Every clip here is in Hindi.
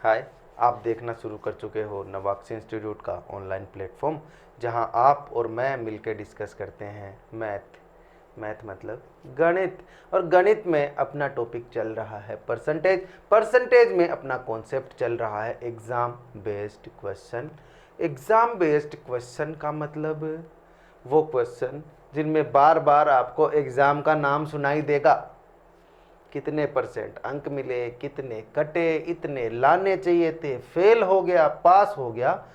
हाय, आप देखना शुरू कर चुके हो नवाक्स इंस्टीट्यूट का ऑनलाइन प्लेटफॉर्म, जहां आप और मैं मिलकर डिस्कस करते हैं मैथ मतलब गणित। और गणित में अपना टॉपिक चल रहा है परसेंटेज में अपना कॉन्सेप्ट चल रहा है exam based question. Exam based question का मतलब वो क्वेश्चन जिनमें बार बार आपको एग्ज़ाम का नाम सुनाई देगा, कितने परसेंट अंक मिले, कितने कटे, इतने लाने चाहिए थे, फेल हो गया, पास हो गया।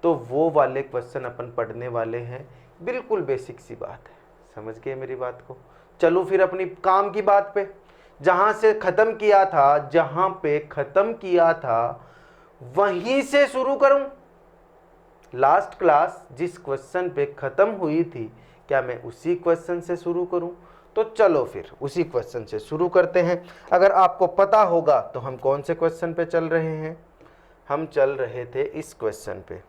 तो वो वाले क्वेश्चन अपन पढ़ने वाले हैं। बिल्कुल बेसिक सी बात है, समझ गए मेरी बात को। चलो फिर अपनी काम की बात पे, जहां पे खत्म किया था वहीं से शुरू करूं। लास्ट क्लास जिस क्वेश्चन पे खत्म हुई थी, क्या मैं उसी क्वेश्चन से शुरू करूं? तो चलो फिर उसी क्वेश्चन से शुरू करते हैं। अगर आपको पता होगा तो हम कौन से क्वेश्चन पे चल रहे हैं? हम चल रहे थे इस क्वेश्चन पे।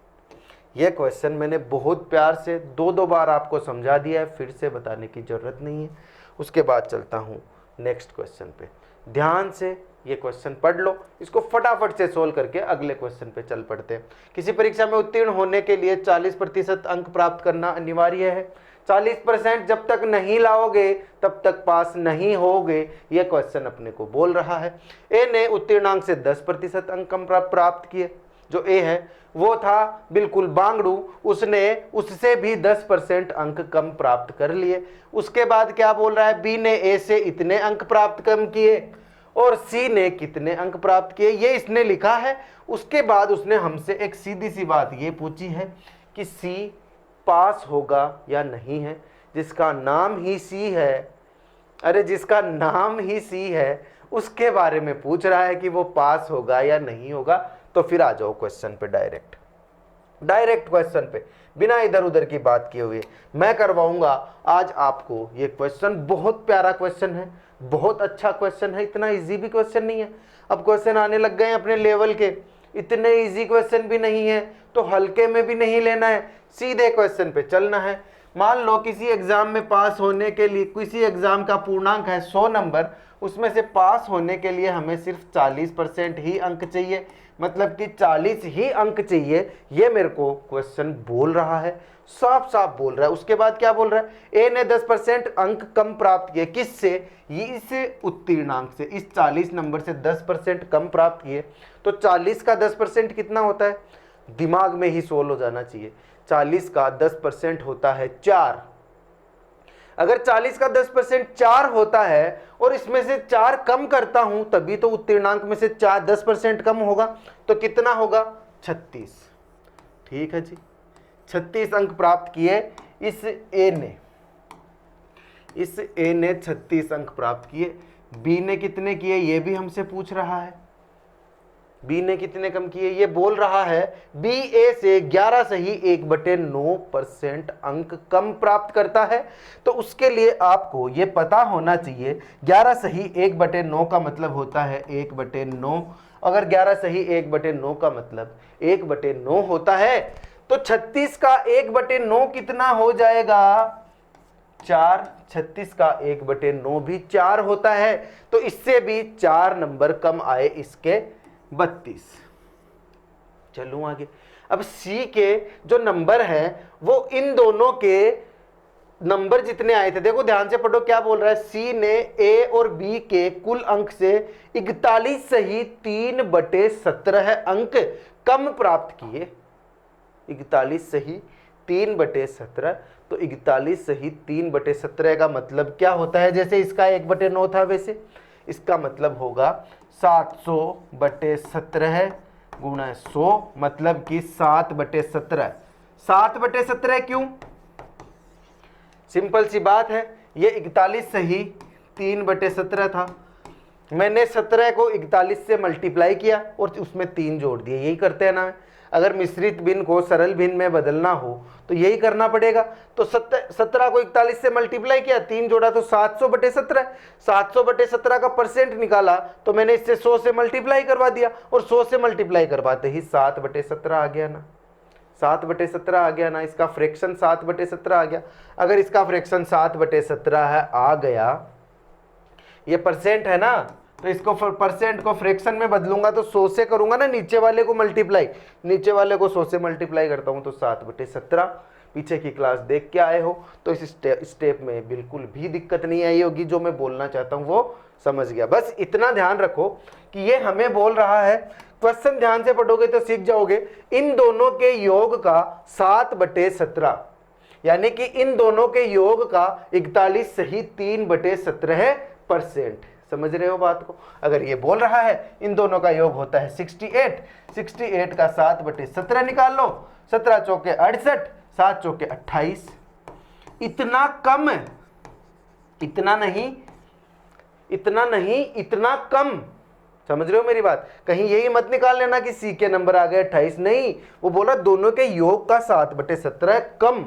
यह क्वेश्चन मैंने बहुत प्यार से दो बार आपको समझा दिया है, फिर से बताने की जरूरत नहीं है। उसके बाद चलता हूँ नेक्स्ट क्वेश्चन पे। ध्यान से ये क्वेश्चन पढ़ लो, इसको फटाफट से सोल्व करके अगले क्वेश्चन पे चल पड़ते हैं। किसी परीक्षा में उत्तीर्ण होने के लिए 40% अंक प्राप्त करना अनिवार्य है। 40% जब तक नहीं लाओगे तब तक पास नहीं होगे, यह क्वेश्चन अपने को बोल रहा है। ए ने उत्तीर्णांक से 10% अंक कम प्राप्त किए। जो ए है वो था बिल्कुल बांगड़ू, उसने उससे भी 10% अंक कम प्राप्त कर लिए। उसके बाद क्या बोल रहा है? बी ने ए से इतने अंक प्राप्त कम किए और सी ने कितने अंक प्राप्त किए, ये इसने लिखा है। उसके बाद उसने हमसे एक सीधी सी बात ये पूछी है कि सी पास होगा या नहीं है। जिसका नाम ही सी है, अरे जिसका नाम ही सी है, उसके बारे में पूछ रहा है कि वो पास होगा या नहीं होगा। तो फिर आ जाओ क्वेश्चन पे, डायरेक्ट क्वेश्चन पे, बिना इधर उधर की बात किए हुए मैं करवाऊंगा आज आपको ये क्वेश्चन। बहुत प्यारा क्वेश्चन है, बहुत अच्छा क्वेश्चन है, इतना इजी भी क्वेश्चन नहीं है। अब क्वेश्चन आने लग गए हैं अपने लेवल के, इतने इजी क्वेश्चन भी नहीं है तो हल्के में भी नहीं लेना है, सीधे क्वेश्चन पे चलना है। मान लो किसी एग्जाम में पास होने के लिए, किसी एग्जाम का पूर्णांक है 100 नंबर, उसमें से पास होने के लिए हमें सिर्फ 40% ही अंक चाहिए, मतलब कि 40 ही अंक चाहिए। ये मेरे को क्वेश्चन बोल रहा है, साफ साफ बोल रहा है। उसके बाद क्या बोल रहा है? ए ने 10% अंक कम प्राप्त किए, किससे? ये इस उत्तीर्णांक से, इस 40 नंबर से 10% कम प्राप्त किए। तो 40 का 10% कितना होता है? दिमाग में ही सोल्व हो जाना चाहिए। 40 का 10% होता है 4। अगर 40 का 10% 4 होता है और इसमें से 4 कम करता हूं, तभी तो उत्तीर्णांक में से 10% कम होगा। तो कितना होगा? 36। ठीक है जी, 36 अंक प्राप्त किए इस ए ने 36 अंक प्राप्त किए। बी ने कितने किए ये भी हमसे पूछ रहा है। बी ने कितने कम किए ये बोल रहा है। बी ए से 11 सही 1/9% अंक कम प्राप्त करता है। तो उसके लिए आपको ये पता होना चाहिए, 11 सही 1/9 का मतलब होता है 1/9। अगर 11 सही 1/9 का मतलब 1/9 होता है, तो 36 का 1/9 कितना हो जाएगा? 4। 36 का 1/9 भी 4 होता है। तो इससे भी 4 नंबर कम आए, इसके 32। चलूं आगे। अब सी के जो नंबर है वो इन दोनों के नंबर जितने आए थे, देखो ध्यान से पढ़ो क्या बोल रहा है। सी ने ए और बी के कुल अंक से 41 सही 3/17 अंक कम प्राप्त किए। 41 सही 3/17, तो 41 सही 3/17 का मतलब क्या होता है? जैसे इसका 1/9 था, वैसे इसका मतलब होगा 700/17 गुणा 100, मतलब कि 7/17। 7/17 क्यों? सिंपल सी बात है, ये 41 सही 3/17 था। मैंने 17 को 41 से मल्टीप्लाई किया और उसमें 3 जोड़ दिए। यही करते हैं ना। अगर मिश्रित भिन्न को सरल भिन्न में बदलना हो तो यही करना पड़ेगा। तो 17 को 41 से मल्टीप्लाई किया, 3 जोड़ा, तो 700/17। 700/17 का परसेंट निकाला तो मैंने इससे 100 से मल्टीप्लाई करवा दिया, और 100 से मल्टीप्लाई करवाते ही 7/17 आ गया ना। 7/17 आ गया ना। इसका फ्रैक्शन 7/17 आ गया। अगर इसका फ्रैक्शन 7/17 है, आ गया, ये परसेंट है ना, तो इसको परसेंट को फ्रैक्शन में बदलूंगा तो 100 से करूंगा ना, नीचे वाले को मल्टीप्लाई, नीचे वाले को 100 से मल्टीप्लाई करता हूं तो 7/17। पीछे की क्लास देख के आए हो तो इस स्टेप में बिल्कुल भी दिक्कत नहीं आई होगी, जो मैं बोलना चाहता हूं वो समझ गया। बस इतना ध्यान रखो कि ये हमें बोल रहा है, क्वेश्चन ध्यान से पढ़ोगे तो सीख जाओगे, इन दोनों के योग का 7/17, यानी कि इन दोनों के योग का 41 सही 3/17%। समझ रहे हो बात को? अगर ये बोल रहा है इन दोनों का योग होता है 68, 68 का 7/17 निकाल लो, 17 चौके 68, 7 चौके 28। इतना कम, इतना नहीं, इतना नहीं, इतना कम। समझ रहे हो मेरी बात? कहीं यही मत निकाल लेना कि सी के नंबर आ गए 28, नहीं, वो बोला दोनों के योग का 7/17 कम,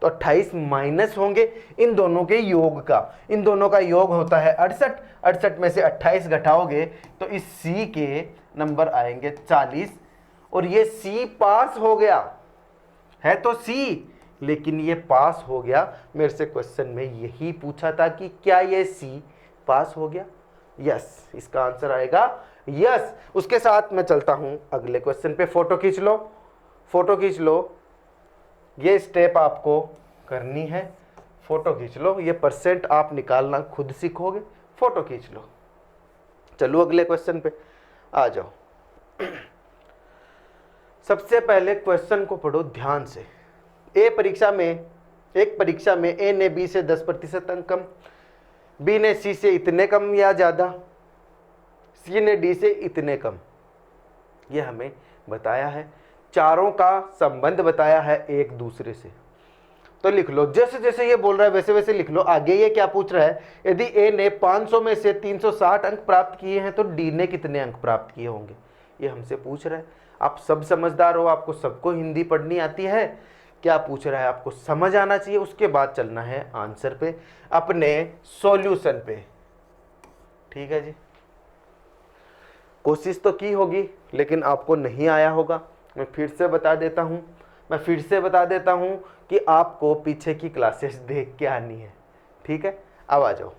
तो 28 माइनस होंगे इन दोनों के योग का। इन दोनों का योग होता है 68, 68 में से 28 घटाओगे तो इस सी के नंबर आएंगे 40, और ये सी पास हो गया है, तो सी, लेकिन ये पास हो गया। मेरे से क्वेश्चन में यही पूछा था कि क्या ये सी पास हो गया? यस, इसका आंसर आएगा यस। उसके साथ मैं चलता हूं अगले क्वेश्चन पे। फोटो खींच लो, फोटो खींच लो, ये स्टेप आपको करनी है। फोटो खींच लो, ये परसेंट आप निकालना खुद सीखोगे। फोटो खींच लो। चलो अगले क्वेश्चन पे आ जाओ। सबसे पहले क्वेश्चन को पढ़ो ध्यान से। एक परीक्षा में ए ने बी से 10% अंक कम, बी ने सी से इतने कम या ज़्यादा, सी ने डी से इतने कम, ये हमें बताया है। चारों का संबंध बताया है एक दूसरे से, तो लिख लो। जैसे जैसे ये बोल रहा है वैसे वैसे लिख लो। आगे ये क्या पूछ रहा है? यदि ए ने 500 में से 360 अंक प्राप्त किए हैं तो डी ने कितने अंक प्राप्त किए होंगे, ये हमसे पूछ रहा है। आप सब समझदार हो, आपको सबको हिंदी पढ़नी आती है। क्या पूछ रहा है आपको समझ आना चाहिए, उसके बाद चलना है आंसर पे, अपने सॉल्यूशन पे। ठीक है जी, कोशिश तो की होगी लेकिन आपको नहीं आया होगा। मैं फिर से बता देता हूं कि आपको पीछे की क्लासेस देख के आनी है। ठीक है, अब आ जाओ।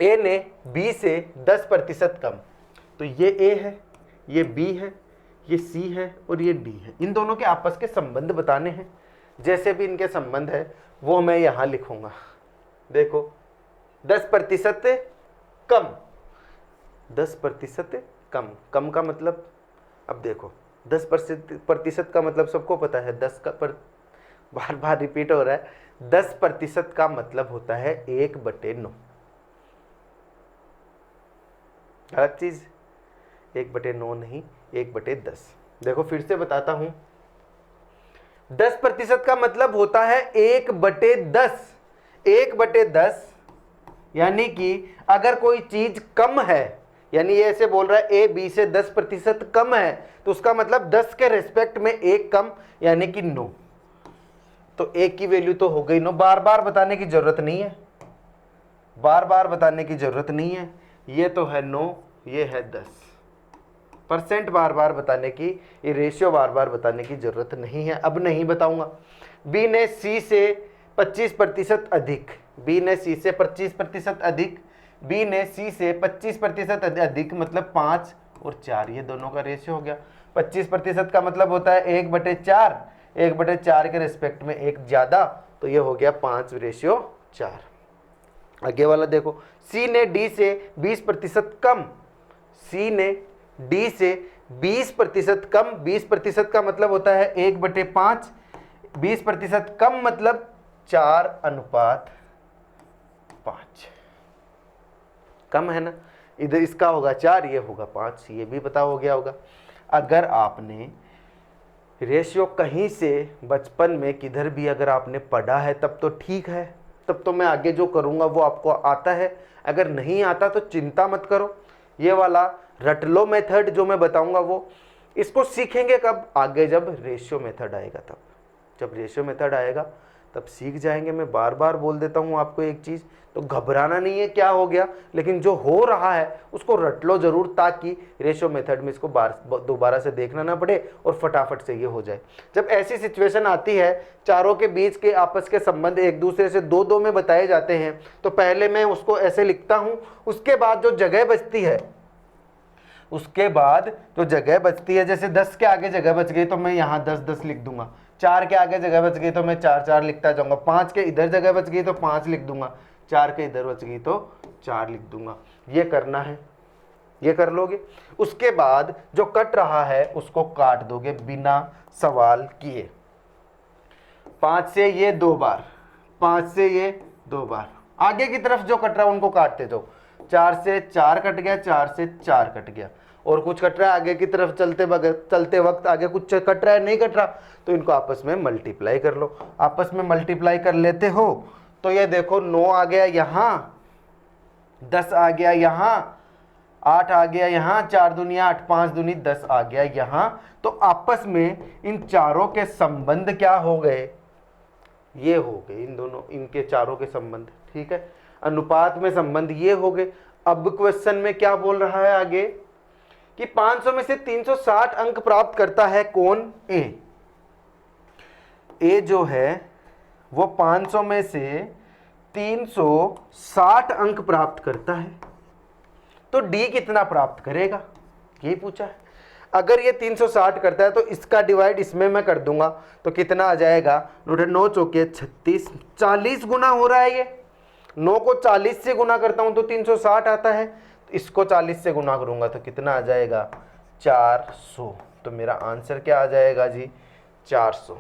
ए ने बी से 10% कम, तो ये ए है, ये बी है, ये सी है और ये डी है। इन दोनों के आपस के संबंध बताने हैं। जैसे भी इनके संबंध है वो मैं यहां लिखूंगा। देखो 10% कम, 10% कम, कम का मतलब, अब देखो 10% का मतलब सबको पता है, 10 का पर बार बार रिपीट हो रहा है। 10% का मतलब होता है 1/9। गलत चीज, 1/9 नहीं, 1/10। देखो फिर से बताता हूं, 10% का मतलब होता है 1/10। 1/10 यानी कि अगर कोई चीज कम है, यानी ये ऐसे बोल रहा है ए बी से 10% कम है, तो उसका मतलब 10 के रेस्पेक्ट में 1 कम, यानी कि 9। तो 1 की वैल्यू तो हो गई 9। बार बार बताने की जरूरत नहीं है, बार बार बताने की जरूरत नहीं है। ये तो है 9, ये है 10%। बार बार बताने की, ये रेशियो बार बार बताने की जरूरत नहीं है। अब नहीं बताऊंगा। बी ने सी से 25% अधिक, बी ने सी से 25% अधिक, बी ने सी से 25% अधिक, मतलब 5 और 4, ये दोनों का रेशियो हो गया। 25% का मतलब होता है 1/4, 1/4 के रेस्पेक्ट में 1 ज्यादा, तो ये हो गया 5/4। आगे वाला देखो, सी ने डी से 20% कम, सी ने डी से 20% कम, 20% का मतलब होता है 1/5, 20% कम मतलब 4:5। कम है ना, इधर इसका होगा 4, ये होगा 5, ये भी पता हो गया होगा। अगर आपने रेशियो कहीं से बचपन में किधर भी अगर आपने पढ़ा है तब तो ठीक है, तब तो मैं आगे जो करूँगा वो आपको आता है। अगर नहीं आता तो चिंता मत करो, ये वाला रट लो मेथड जो मैं बताऊँगा वो, इसको सीखेंगे कब? आगे जब रेशियो मेथड आएगा तब। जब रेशियो मेथड आएगा तब सीख जाएंगे। मैं बार बार बोल देता हूँ आपको एक चीज़, तो घबराना नहीं है क्या हो गया, लेकिन जो हो रहा है उसको रट लो ज़रूर, ताकि रेशो मेथड में इसको दोबारा से देखना ना पड़े और फटाफट से ये हो जाए। जब ऐसी सिचुएशन आती है, चारों के बीच के आपस के संबंध एक दूसरे से दो दो में बताए जाते हैं, तो पहले मैं उसको ऐसे लिखता हूँ, उसके बाद जो जगह बचती है, उसके बाद जो जगह बचती है, जैसे 10 के आगे जगह बच गई तो मैं यहाँ 10-10 लिख दूंगा, 4 के आगे जगह बच गई तो मैं 4-4 लिखता जाऊंगा, 5 के इधर जगह बच गई तो 5 लिख दूंगा, 4 के इधर बच गई तो 4 लिख दूंगा। ये करना है, ये कर लोगे। उसके बाद जो कट रहा है उसको काट दोगे बिना सवाल किए। 5 से ये 2 बार, 5 से ये 2 बार, आगे की तरफ जो कट रहा है उनको काटते जाओ। 4 से 4 कट गया, 4 से 4 कट गया, और कुछ कट रहा है आगे की तरफ चलते वक्त आगे कुछ कट रहा है, नहीं कट रहा, तो इनको आपस में मल्टीप्लाई कर लो। आपस में मल्टीप्लाई कर लेते हो तो ये देखो 9 आ गया यहाँ, 10 आ गया यहाँ, 8 आ गया यहाँ, 4 दूनी 8, 5 दूनी 10 आ गया यहाँ। तो आपस में इन चारों के संबंध क्या हो गए, ये हो गए, इन दोनों, इनके चारों के संबंध, ठीक है, अनुपात में संबंध ये हो गए। अब क्वेश्चन में क्या बोल रहा है आगे कि 500 में से 360 अंक प्राप्त करता है कौन, ए। ए जो है वो 500 में से 360 अंक प्राप्त करता है, तो डी कितना प्राप्त करेगा, यही पूछा है। अगर ये 360 करता है तो इसका डिवाइड इसमें मैं कर दूंगा, तो कितना आ जाएगा, 9 चौके 36, 40 गुना हो रहा है ये। 9 को 40 से गुना करता हूं तो 360 आता है, तो इसको 40 से गुना करूंगा तो कितना आ जाएगा, 400। तो मेरा आंसर क्या आ जाएगा जी, 400।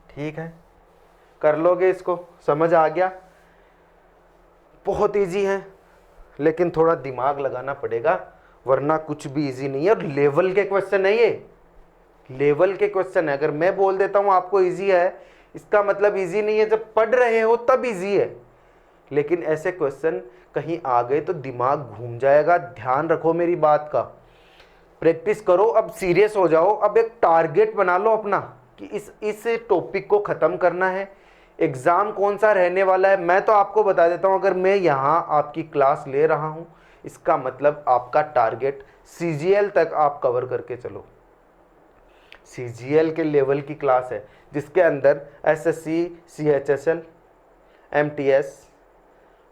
ठीक है, कर लोगे इसको, समझ आ गया। बहुत इजी है, लेकिन थोड़ा दिमाग लगाना पड़ेगा, वरना कुछ भी इजी नहीं है। और लेवल के क्वेश्चन है, ये लेवल के क्वेश्चन है। अगर मैं बोल देता हूं आपको इजी है, इसका मतलब इजी नहीं है, जब पढ़ रहे हो तब इजी है। लेकिन ऐसे क्वेश्चन कहीं आ गए तो दिमाग घूम जाएगा, ध्यान रखो मेरी बात का। प्रैक्टिस करो, अब सीरियस हो जाओ, अब एक टारगेट बना लो अपना कि इस टॉपिक को ख़त्म करना है। एग्ज़ाम कौन सा रहने वाला है मैं तो आपको बता देता हूँ। अगर मैं यहाँ आपकी क्लास ले रहा हूँ, इसका मतलब आपका टारगेट CGL तक आप कवर करके चलो। CGL के लेवल की क्लास है, जिसके अंदर SSC CHSL MTS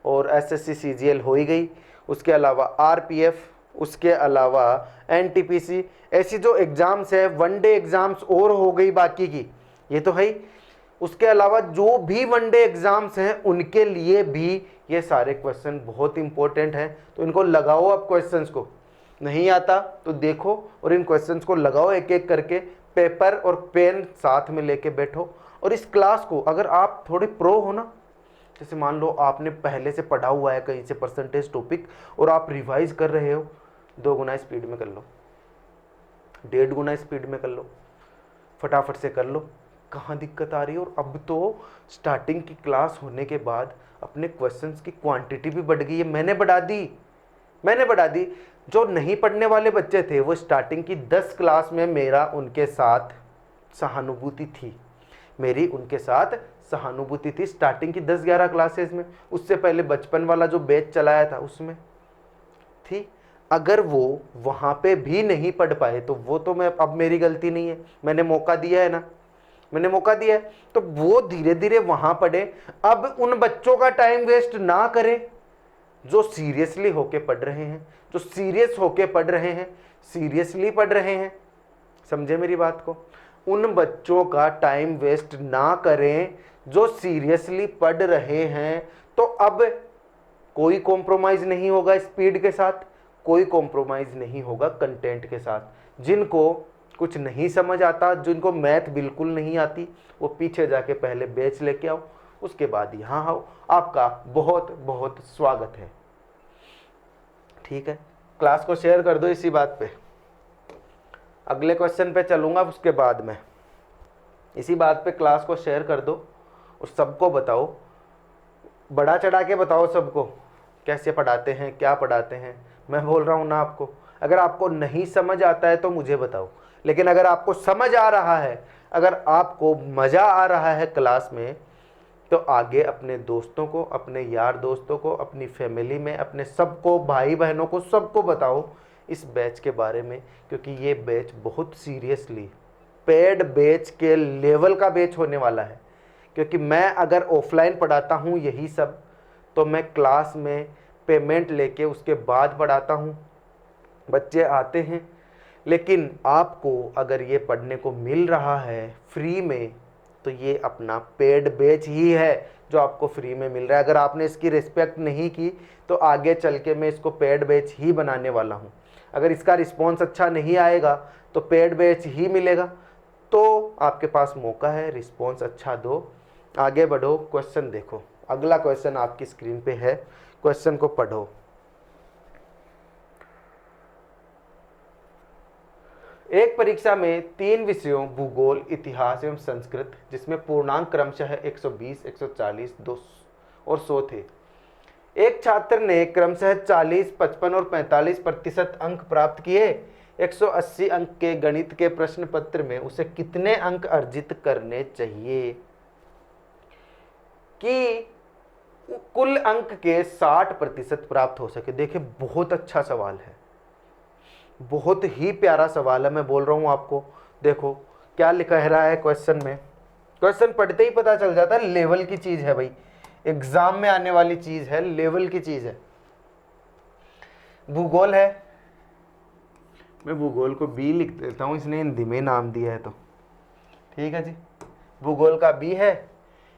और SSC CGL हो ही गई, उसके अलावा RPF, उसके अलावा NTPC, ऐसी जो एग्ज़ाम्स है, वनडे एग्ज़ाम्स और हो गई बाकी की, ये तो है ही। उसके अलावा जो भी वनडे एग्ज़ाम्स हैं उनके लिए भी ये सारे क्वेश्चन बहुत इंपॉर्टेंट हैं। तो इनको लगाओ, अब क्वेश्चंस को नहीं आता तो देखो और इन क्वेश्चंस को लगाओ एक एक करके, पेपर और पेन साथ में लेके बैठो। और इस क्लास को अगर आप थोड़े प्रो हो ना, जैसे मान लो आपने पहले से पढ़ा हुआ है कहीं से परसेंटेज टॉपिक और आप रिवाइज कर रहे हो, 2 गुना स्पीड में कर लो, 1.5 गुना स्पीड में कर लो, फटाफट से कर लो, कहाँ दिक्कत आ रही है। और अब तो स्टार्टिंग की क्लास होने के बाद अपने क्वेश्चंस की क्वांटिटी भी बढ़ गई है, मैंने बढ़ा दी। जो नहीं पढ़ने वाले बच्चे थे वो स्टार्टिंग की 10 क्लास में मेरा उनके साथ सहानुभूति थी, मेरी उनके साथ सहानुभूति थी स्टार्टिंग की 10-11 क्लासेस में। उससे पहले बचपन वाला जो बैच चलाया था उसमें थी। अगर वो वहाँ पे भी नहीं पढ़ पाए तो वो तो मैं, अब मेरी गलती नहीं है, मैंने मौका दिया है ना, मैंने मौका दिया है, तो वो धीरे धीरे वहाँ पढ़े। अब उन बच्चों का टाइम वेस्ट ना करें जो सीरियसली होके पढ़ रहे हैं, जो सीरियस होके पढ़ रहे हैं, सीरियसली पढ़ रहे हैं, समझे मेरी बात को। उन बच्चों का टाइम वेस्ट ना करें जो सीरियसली पढ़ रहे हैं। तो अब कोई कॉम्प्रोमाइज़ नहीं होगा स्पीड के साथ, कोई कॉम्प्रोमाइज़ नहीं होगा कंटेंट के साथ। जिनको कुछ नहीं समझ आता, जिनको मैथ बिल्कुल नहीं आती, वो पीछे जाके पहले बैच लेके आओ, उसके बाद यहाँ आओ। आपका बहुत बहुत स्वागत है। ठीक है, क्लास को शेयर कर दो इसी बात पे। अगले क्वेश्चन पे चलूँगा, उसके बाद में इसी बात पे क्लास को शेयर कर दो और सबको बताओ, बढ़ा चढ़ा के बताओ सबको कैसे पढ़ाते हैं, क्या पढ़ाते हैं। मैं बोल रहा हूँ ना आपको, अगर आपको नहीं समझ आता है तो मुझे बताओ, लेकिन अगर आपको समझ आ रहा है, अगर आपको मज़ा आ रहा है क्लास में तो आगे अपने दोस्तों को, अपने यार दोस्तों को, अपनी फैमिली में अपने सबको, भाई बहनों को, सबको बताओ इस बैच के बारे में, क्योंकि ये बैच बहुत सीरियसली पेड बैच के लेवल का बैच होने वाला है। क्योंकि मैं अगर ऑफलाइन पढ़ाता हूँ यही सब, तो मैं क्लास में पेमेंट लेके उसके बाद पढ़ाता हूँ, बच्चे आते हैं। लेकिन आपको अगर ये पढ़ने को मिल रहा है फ्री में, तो ये अपना पेड बैच ही है जो आपको फ्री में मिल रहा है। अगर आपने इसकी रिस्पेक्ट नहीं की तो आगे चल के मैं इसको पेड बैच ही बनाने वाला हूँ। अगर इसका रिस्पॉन्स अच्छा नहीं आएगा तो पेड बैच ही मिलेगा। तो आपके पास मौका है, रिस्पॉन्स अच्छा दो, आगे बढ़ो। क्वेश्चन देखो, अगला क्वेश्चन आपकी स्क्रीन पे है, क्वेश्चन को पढ़ो। एक परीक्षा में 3 विषयों भूगोल, इतिहास एवं संस्कृत, जिसमें पूर्णांक क्रमशः 120, 140, 200 और 100 थे। एक छात्र ने क्रमशः 40, 55 और 45% अंक प्राप्त किए। 180 अंक के गणित के प्रश्न पत्र में उसे कितने अंक अर्जित करने चाहिए कि कुल अंक के 60% प्राप्त हो सके? देखिए, बहुत अच्छा सवाल है, बहुत ही प्यारा सवाल है, मैं बोल रहा हूँ आपको। देखो क्या लिखा रहा है क्वेश्चन में, क्वेश्चन पढ़ते ही पता चल जाता है लेवल की चीज़ है भाई, एग्जाम में आने वाली चीज़ है, लेवल की चीज़ है। भूगोल है, मैं भूगोल को बी लिख देता हूँ, इसने हिंदी में नाम दिया है तो ठीक है जी। भूगोल का बी है,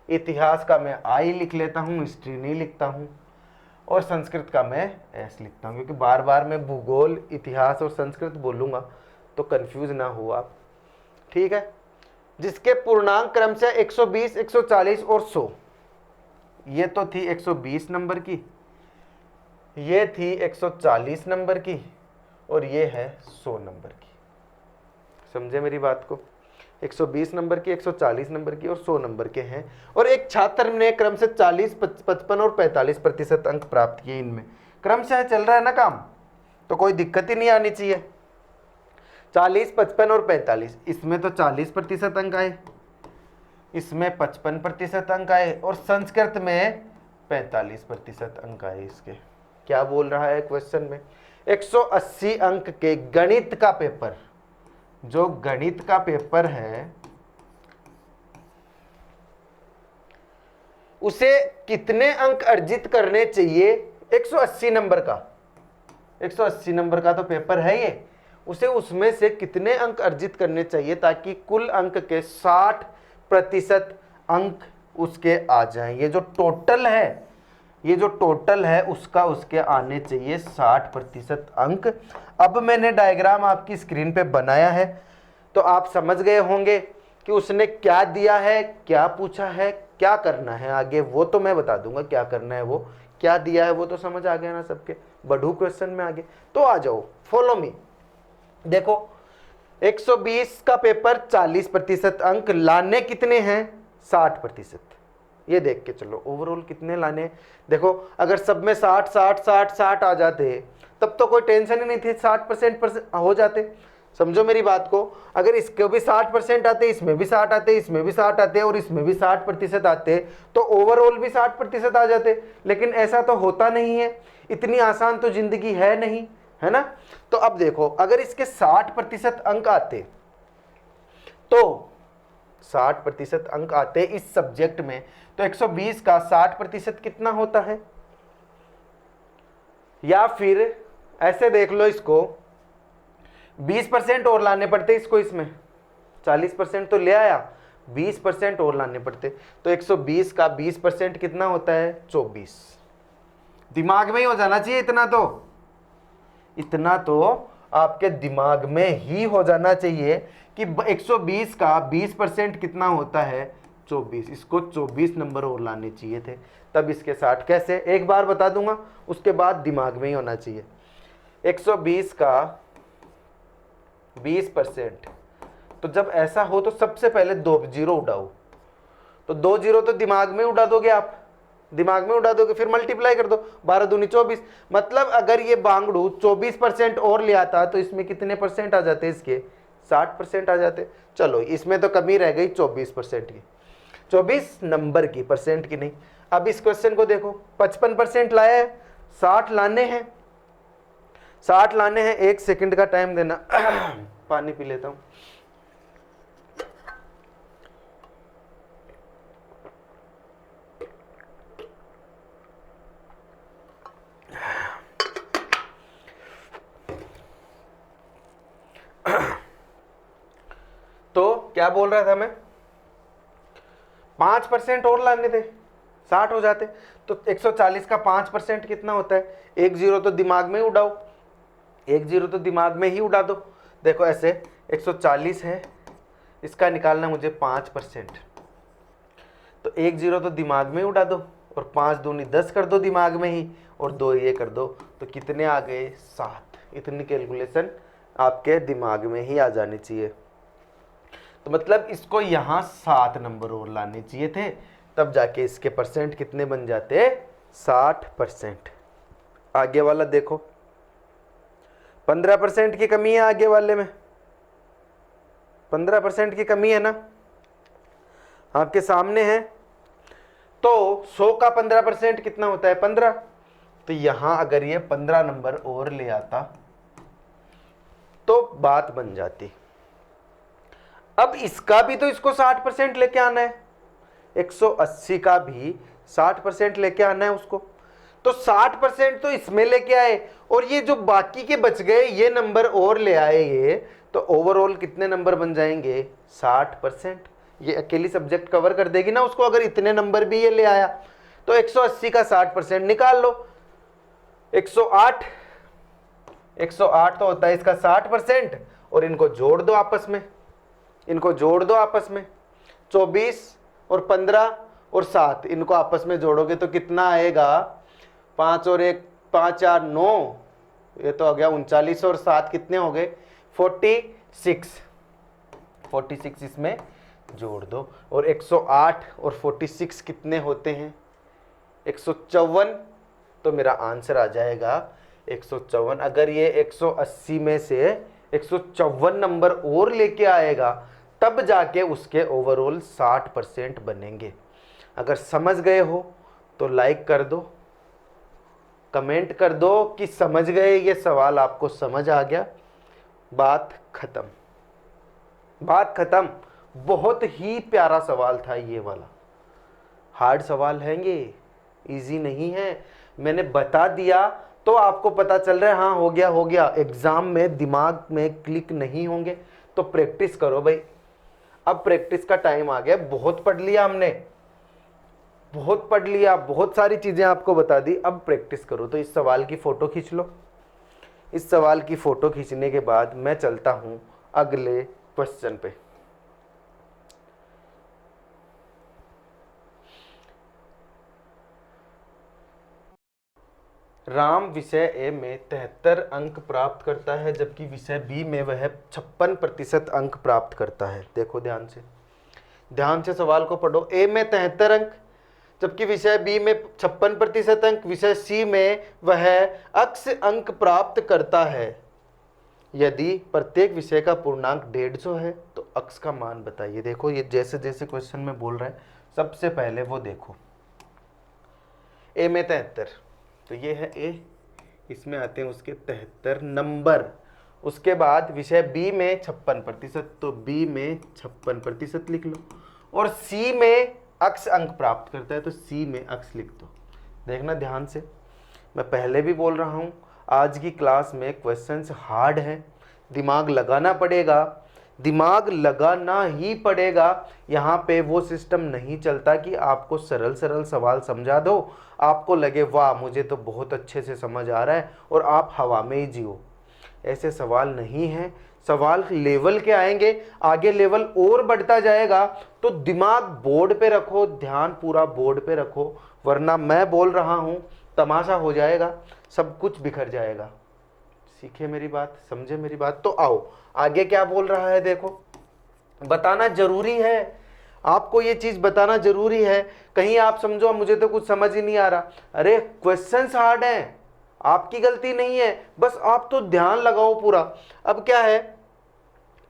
इतिहास का मैं आई लिख लेता हूँ, हिस्ट्री नहीं लिखता हूँ, और संस्कृत का मैं एस लिखता हूँ, क्योंकि बार बार मैं भूगोल, इतिहास और संस्कृत बोलूँगा तो कंफ्यूज ना हो आप, ठीक है। जिसके पूर्णांक क्रम से 120, 140 और 100, ये तो थी 120 नंबर की, ये थी 140 नंबर की, और ये है 100 नंबर की। समझे मेरी बात को? 120 नंबर की, 140 नंबर की और 100 नंबर के हैं। और एक छात्र ने क्रम से 40, 55 और 45% अंक प्राप्त किए। इनमें क्रम से चल रहा है ना काम, तो कोई दिक्कत ही नहीं आनी चाहिए। 40, 55 और 45, इसमें तो 40% अंक आए, इसमें 55% अंक आए, और संस्कृत में 45% अंक आए इसके। क्या बोल रहा है क्वेश्चन में? 180 अंक के गणित का पेपर, जो गणित का पेपर है, उसे कितने अंक अर्जित करने चाहिए? 180 नंबर का, 180 नंबर का तो पेपर है ये, उसे उसमें से कितने अंक अर्जित करने चाहिए ताकि कुल अंक के 60% अंक उसके आ जाएं? ये जो टोटल है, ये जो टोटल है उसका उसके आने चाहिए 60% अंक। अब मैंने डायग्राम आपकी स्क्रीन पे बनाया है, तो आप समझ गए होंगे कि उसने क्या दिया है, क्या पूछा है, क्या करना है आगे, वो तो मैं बता दूंगा क्या करना है, वो क्या दिया है वो तो समझ आ गया ना सबके। बढ़ू क्वेश्चन में आगे, तो आ जाओ, फॉलो मी। देखो 120 का पेपर 40% अंक लाने कितने हैं? 60%। ये देख के चलो ओवरऑल कितने लाने। देखो अगर सब में 60 60 60 60 आ जाते तब तो कोई टेंशन ही नहीं थी, 60% हो जाते। समझो मेरी बात को, अगर इसके भी 60% आते, इसमें भी 60 आते, इसमें भी 60 आते और इसमें भी 60% आते, तो ओवरऑल भी 60% आ जाते। लेकिन ऐसा तो होता नहीं है, इतनी आसान तो जिंदगी है नहीं, है ना। तो अब देखो अगर इसके 60% अंक आते, तो 60% अंक आते इस सब्जेक्ट में, तो 120 का 60% कितना होता है? या फिर ऐसे देख लो इसको, 20% और लाने पड़ते इसको, इसमें 40% तो ले आया, 20% और लाने पड़ते, तो 120 का 20% कितना होता है? 24। दिमाग में ही हो जाना चाहिए इतना तो, इतना तो आपके दिमाग में ही हो जाना चाहिए कि 120 का 20% कितना होता है? 24। इसको 24 नंबर और लाने चाहिए थे, तब इसके 60। कैसे? एक बार बता दूंगा, उसके बाद दिमाग में ही होना चाहिए। 120 का 20%, तो जब ऐसा हो तो सबसे पहले 2 जीरो उड़ाओ, तो 2 जीरो तो दिमाग में उड़ा दोगे आप, दिमाग में उड़ा दोगे, फिर मल्टीप्लाई कर दो, 12 दूनी 24। मतलब अगर ये बांगड़ू 24% और ले आता तो इसमें कितने परसेंट आ जाते? इसके 60% आ जाते। चलो इसमें तो कमी रह गई 24% की, 24 नंबर की, परसेंट की नहीं। अब इस क्वेश्चन को देखो, 55% लाया है, 60 लाने हैं, 60 लाने हैं। 1 सेकंड का टाइम देना पानी पी लेता हूं। तो क्या बोल रहा था मैं, 5% और लाने थे, 60 हो जाते। तो 140 का 5% कितना होता है? 1 जीरो तो दिमाग में ही उड़ाओ, 1 जीरो तो दिमाग में ही उड़ा दो। देखो ऐसे 140 है, इसका निकालना मुझे 5%, तो 1 जीरो तो दिमाग में ही उड़ा दो, और 5 दूनी 10 कर दो दिमाग में ही, और 2 ये कर दो, तो कितने आ गए? 7। इतनी कैलकुलेशन आपके दिमाग में ही आ जानी चाहिए। तो मतलब इसको यहाँ 7 नंबर और लाने चाहिए थे, तब जाके इसके परसेंट कितने बन जाते? 60%। आगे वाला देखो, 15% की कमी है आगे वाले में, 15% की कमी है ना, आपके सामने है। तो 100 का 15% कितना होता है? 15। तो यहां अगर ये 15 नंबर और ले आता तो बात बन जाती। अब इसका भी तो इसको 60% लेके आना है, 180 का भी 60% लेके आना है उसको। तो 60% तो इसमें लेके आए, और ये जो बाकी के बच गए ये नंबर और ले आए ये, तो ओवरऑल कितने नंबर बन जाएंगे? 60%। ये अकेली सब्जेक्ट कवर कर देगी ना उसको, अगर इतने नंबर भी ये ले आया। तो 180 का 60% निकाल लो, 108, 108 तो होता है इसका 60%, और इनको जोड़ दो आपस में, इनको जोड़ दो आपस में, 24 और 15 और 7, इनको आपस में जोड़ोगे तो कितना आएगा? 5 और 1, 5 4 9, ये तो हो गया 39, और 7 कितने हो गए? 46। 46 इसमें जोड़ दो, और 108 और 46 कितने होते हैं? 154। तो मेरा आंसर आ जाएगा 154। अगर ये 180 में से 154 नंबर और लेके आएगा, तब जाके उसके ओवरऑल 60% बनेंगे। अगर समझ गए हो तो लाइक कर दो, कमेंट कर दो कि समझ गए, ये सवाल आपको समझ आ गया। बात खत्म, बात खत्म। बहुत ही प्यारा सवाल था ये वाला। हार्ड सवाल है ये, इजी नहीं है। मैंने बता दिया तो आपको पता चल रहा है, हाँ हो गया हो गया। एग्जाम में दिमाग में क्लिक नहीं होंगे तो प्रैक्टिस करो भाई। अब प्रैक्टिस का टाइम आ गया। बहुत पढ़ लिया हमने, बहुत पढ़ लिया, बहुत सारी चीजें आपको बता दी, अब प्रैक्टिस करो। तो इस सवाल की फोटो खींच लो। इस सवाल की फोटो खींचने के बाद मैं चलता हूं अगले क्वेश्चन पे। राम विषय ए में 73 अंक प्राप्त करता है, जबकि विषय बी में वह 56% अंक प्राप्त करता है। देखो ध्यान से, ध्यान से सवाल को पढ़ो। ए में 73 अंक, जबकि विषय बी में 56% अंक, विषय सी में वह अक्ष अंक प्राप्त करता है। यदि प्रत्येक विषय का पूर्णांक 150 है तो अक्ष का मान बताइए। देखो ये जैसे जैसे क्वेश्चन में बोल रहा है, सबसे पहले वो देखो। ए में 73, तो ये है ए, इसमें आते हैं उसके 73 नंबर। उसके बाद विषय बी में 56%, तो बी में 56% लिख लो। और सी में अक्ष अंक प्राप्त करता है, तो सी में अक्ष लिख दो। देखना ध्यान से, मैं पहले भी बोल रहा हूँ, आज की क्लास में क्वेश्चंस हार्ड हैं, दिमाग लगाना पड़ेगा, दिमाग लगाना ही पड़ेगा। यहाँ पे वो सिस्टम नहीं चलता कि आपको सरल सरल सवाल समझा दो, आपको लगे वाह मुझे तो बहुत अच्छे से समझ आ रहा है, और आप हवा में ही जियो। ऐसे सवाल नहीं हैं। सवाल लेवल के आएंगे, आगे लेवल और बढ़ता जाएगा, तो दिमाग बोर्ड पे रखो, ध्यान पूरा बोर्ड पे रखो, वरना मैं बोल रहा हूँ तमाशा हो जाएगा, सब कुछ बिखर जाएगा। सीखे मेरी बात, समझे मेरी बात? तो आओ आगे क्या बोल रहा है देखो। बताना जरूरी है, आपको ये चीज बताना जरूरी है। कहीं आप समझो मुझे तो कुछ समझ ही नहीं आ रहा, अरे क्वेश्चंस हार्ड हैं, आपकी गलती नहीं है, बस आप तो ध्यान लगाओ पूरा। अब क्या है,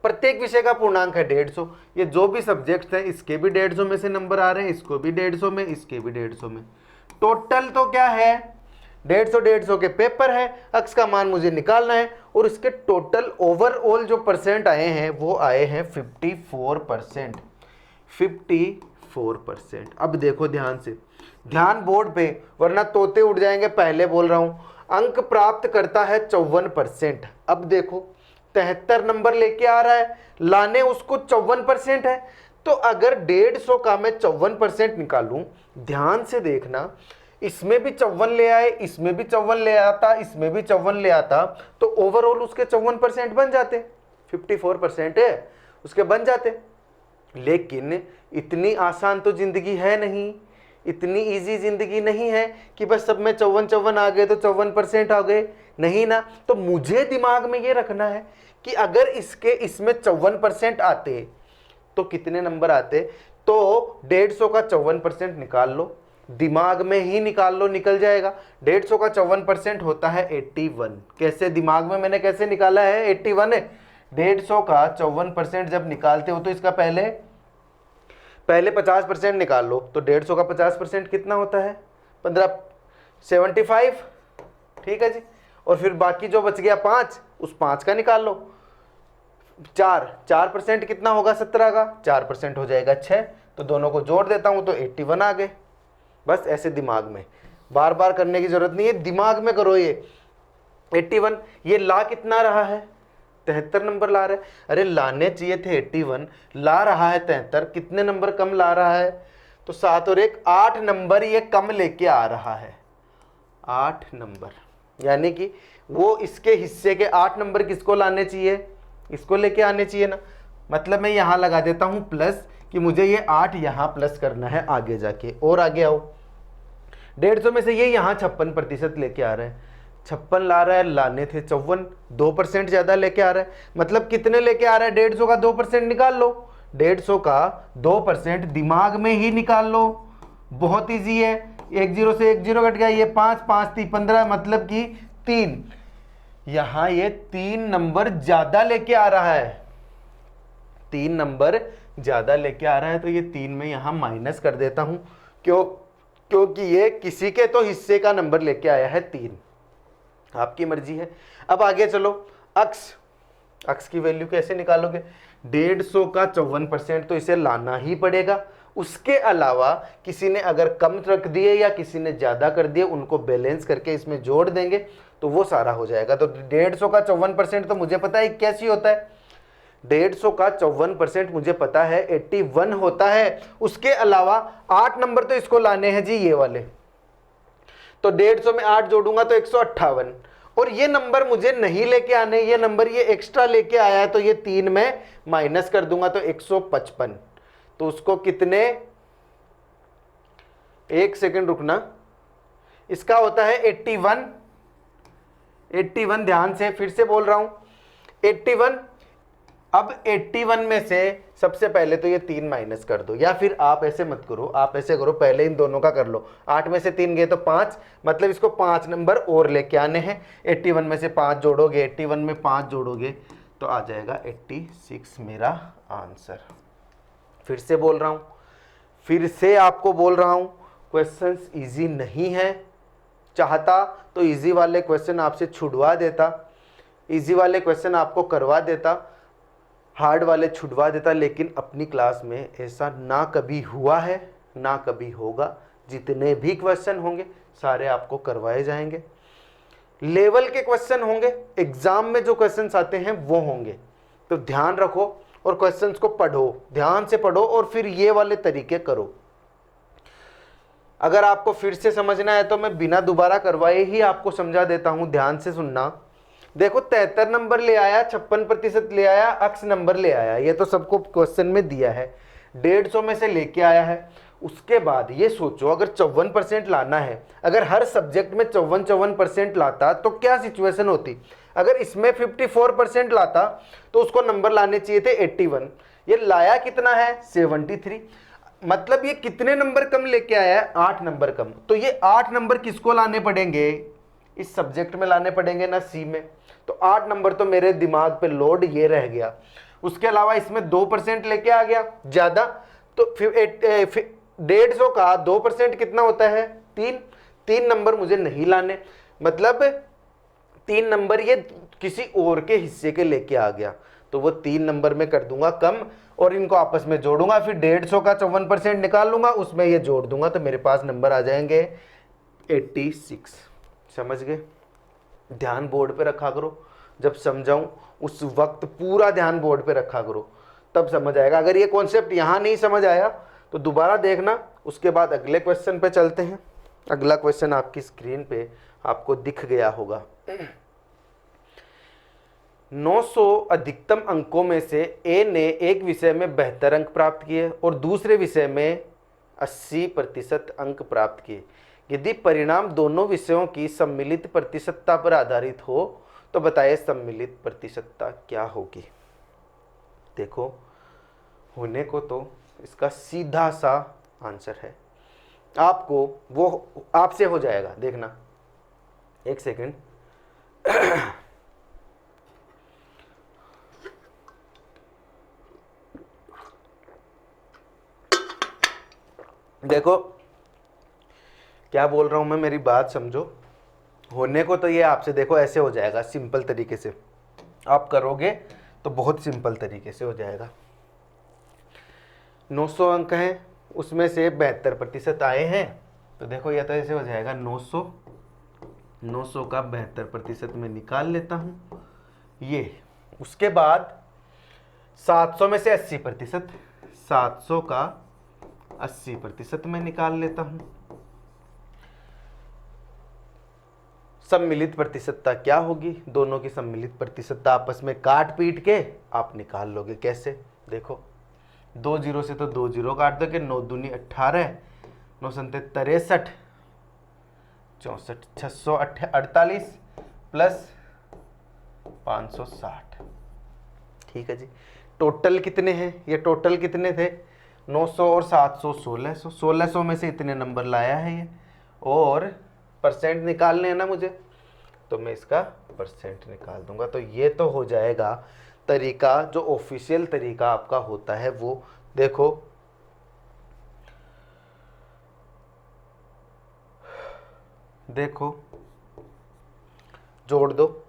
प्रत्येक विषय का पूर्णांक है 150। ये जो भी सब्जेक्ट है इसके भी 150 में से नंबर आ रहे हैं, इसको भी 150 में, इसके भी 150 में। टोटल तो क्या है 150 के पेपर है, अक्स का मान मुझे निकालना है और इसके टोटल ओवरऑल जो परसेंट आए हैं वो आए हैं 54%। 54%। अब देखो ध्यान से, ध्यान बोर्ड पे, वरना तोते उड़ जाएंगे, पहले बोल रहा हूं। अंक प्राप्त करता है 54%। अब देखो 73 नंबर लेके आ रहा है, लाने उसको 54% है। तो अगर 150 का मैं 54% निकालूं, ध्यान से देखना, इसमें भी 54 ले आए, इसमें भी 54 ले आता, इसमें भी 54 ले आता, तो ओवरऑल उसके 54% बन जाते। 54% है उसके बन जाते। लेकिन इतनी आसान तो जिंदगी है नहीं, इतनी इजी जिंदगी नहीं है कि बस सब में 54 आ गए तो 54% आ गए, नहीं ना। तो मुझे दिमाग में ये रखना है कि अगर इसके इसमें 54% आते तो कितने नंबर आते। तो 150 का 54% निकाल लो, दिमाग में ही निकाल लो, निकल जाएगा। 150 का 54% होता है 81। कैसे दिमाग में मैंने कैसे निकाला है, 81 है। 150 का 54% जब निकालते हो तो इसका पहले 50% निकाल लो, तो 150 का 50% कितना होता है 15, 75। ठीक है जी। और फिर बाकी जो बच गया 5, उस 5 का निकाल लो। 4% कितना होगा 17 का, 4% हो जाएगा 6। तो दोनों को जोड़ देता हूं तो 81 आ गए। बस ऐसे दिमाग में, बार बार करने की जरूरत नहीं है, दिमाग में करो ये 81। ये ला कितना रहा है 73 नंबर ला रहा है। अरे लाने चाहिए थे 81, ला रहा है 73, कितने नंबर कम ला रहा है, तो 7 और 1 8 नंबर ये कम लेके आ रहा है। 8 नंबर, यानी कि वो इसके हिस्से के 8 नंबर किसको लाने चाहिए, इसको लेके आने चाहिए ना। मतलब मैं यहां लगा देता हूं प्लस, कि मुझे ये 8 यहां प्लस करना है आगे जाके। और आगे आओ, 150 में से ये यहां 56% लेके आ रहा है, 56 ला रहा है, लाने थे 54, 2% ज्यादा लेके आ रहा है। मतलब कितने लेके आ रहा है, 150 का 2% निकाल लो। 150 का 2% दिमाग में ही निकाल लो, बहुत इजी है। 1 0 से 1 0 कट गया, ये 5 5 3 15, मतलब कि 3। यहां ये 3 नंबर ज्यादा लेके आ रहा है, 3 नंबर ज्यादा लेके आ रहा है। तो ये 3 में यहां माइनस कर देता हूं, क्योंकि ये किसी के तो हिस्से का नंबर लेके आया है 3। आपकी मर्जी है। अब आगे चलो, अक्स की वैल्यू कैसे निकालोगे। 150 का 54% तो इसे लाना ही पड़ेगा। उसके अलावा किसी ने अगर कम रख दिए या किसी ने ज्यादा कर दिए, उनको बैलेंस करके इसमें जोड़ देंगे तो वो सारा हो जाएगा। तो 150 का 54% तो मुझे पता है कैसे होता है। 150 का 54% मुझे पता है 81 होता है। उसके अलावा 8 नंबर तो इसको लाने हैं जी, ये वाले। तो 150 में 8 जोड़ूंगा तो 158। और ये नंबर मुझे नहीं लेके आने, ये नंबर ये एक्स्ट्रा लेके आया है, तो ये 3 में माइनस कर दूंगा तो 155। तो उसको कितने, एक सेकंड रुकना, इसका होता है 81। 81 ध्यान से फिर से बोल रहा हूं 81। अब 81 में से सबसे पहले तो ये 3 माइनस कर दो, या फिर आप ऐसे मत करो, आप ऐसे करो, पहले इन दोनों का कर लो। 8 में से 3 गए तो 5, मतलब इसको 5 नंबर और लेके आने हैं। 81 में से 5 जोड़ोगे, 81 में 5 जोड़ोगे तो आ जाएगा 86 मेरा आंसर। फिर से बोल रहा हूं, फिर से आपको बोल रहा हूं, क्वेश्चंस इजी नहीं है। चाहता तो इजी वाले क्वेश्चन आपसे छुड़वा देता, इजी वाले क्वेश्चन आपको करवा देता, हार्ड वाले छुड़वा देता, लेकिन अपनी क्लास में ऐसा ना कभी हुआ है ना कभी होगा। जितने भी क्वेश्चन होंगे सारे आपको करवाए जाएंगे, लेवल के क्वेश्चन होंगे, एग्जाम में जो क्वेश्चंस आते हैं वो होंगे। तो ध्यान रखो और क्वेश्चंस को पढ़ो, ध्यान से पढ़ो और फिर ये वाले तरीके करो। अगर आपको फिर से समझना है तो मैं बिना दोबारा करवाए ही आपको समझा देता हूं, ध्यान से सुनना। देखो 73 नंबर ले आया, 56% ले आया, अक्स नंबर ले आया, ये तो सबको क्वेश्चन में दिया है। 150 में से लेके आया है। उसके बाद ये सोचो अगर 54% लाना है, अगर हर सब्जेक्ट में 54% लाता तो क्या सिचुएशन होती। अगर इसमें 54% लाता तो उसको नंबर लाने चाहिए थे 81, ये लाया कितना है 73। मतलब ये कितने नंबर कम लेके आया है, 8 नंबर कम। तो ये 8 नंबर किसको लाने पड़ेंगे, इस सब्जेक्ट में लाने पड़ेंगे ना सी में। तो 8 नंबर तो मेरे दिमाग पे लोड ये रह गया। उसके अलावा इसमें 2% लेके आ गया ज्यादा, तो 150 का 2% कितना होता है? 3 नंबर मुझे नहीं लाने, मतलब 3 नंबर ये किसी और के हिस्से के लेके आ गया, तो वो 3 नंबर में कर दूंगा कम और इनको आपस में जोड़ूंगा, फिर 150 का 54% निकाल लूंगा, उसमें ये जोड़ दूंगा, तो मेरे पास नंबर आ जाएंगे 86। समझ गए? ध्यान बोर्ड पे रखा करो, जब समझाऊं उस वक्त पूरा ध्यान बोर्ड पे रखा करो, तब समझ आएगा। अगर ये कॉन्सेप्ट यहाँ नहीं समझ आया तो दोबारा देखना, उसके बाद अगले क्वेश्चन पे चलते हैं। अगला क्वेश्चन आपकी स्क्रीन पे आपको दिख गया होगा। 900 अधिकतम अंकों में से ए ने एक विषय में बेहतर अंक प्राप्त किए और दूसरे विषय में 80% अंक प्राप्त किए। यदि परिणाम दोनों विषयों की सम्मिलित प्रतिशतता पर आधारित हो तो बताइए सम्मिलित प्रतिशतता क्या होगी। देखो, होने को तो इसका सीधा सा आंसर है, आपको वो आपसे हो जाएगा, देखना। एक सेकंड। देखो क्या बोल रहा हूं मैं, मेरी बात समझो। होने को तो ये आपसे देखो ऐसे हो जाएगा, सिंपल तरीके से आप करोगे तो बहुत सिंपल तरीके से हो जाएगा। 900 अंक हैं, उसमें से 72% आए हैं, तो देखो ये तो ऐसे हो जाएगा 900 का 72% में निकाल लेता हूं ये। उसके बाद 700 में से 80%, 700 का 80% में निकाल लेता हूं। सम्मिलित प्रतिशतता क्या होगी? दोनों की सम्मिलित प्रतिशतता आपस में काट पीट के आप निकाल लोगे। कैसे? देखो, 2 जीरो से तो 2 जीरो काट दोगे, 9 दूनी 18, 9 संते 63, 64, 648 प्लस 560। ठीक है जी। टोटल कितने हैं? ये टोटल कितने थे? 900 और 700 1600। 1600 में से इतने नंबर लाया है ये, और परसेंट निकालने हैं ना मुझे, तो मैं इसका परसेंट निकाल दूंगा। तो ये तो हो जाएगा तरीका, जो ऑफिशियल तरीका आपका होता है वो। देखो, देखो जोड़ दो।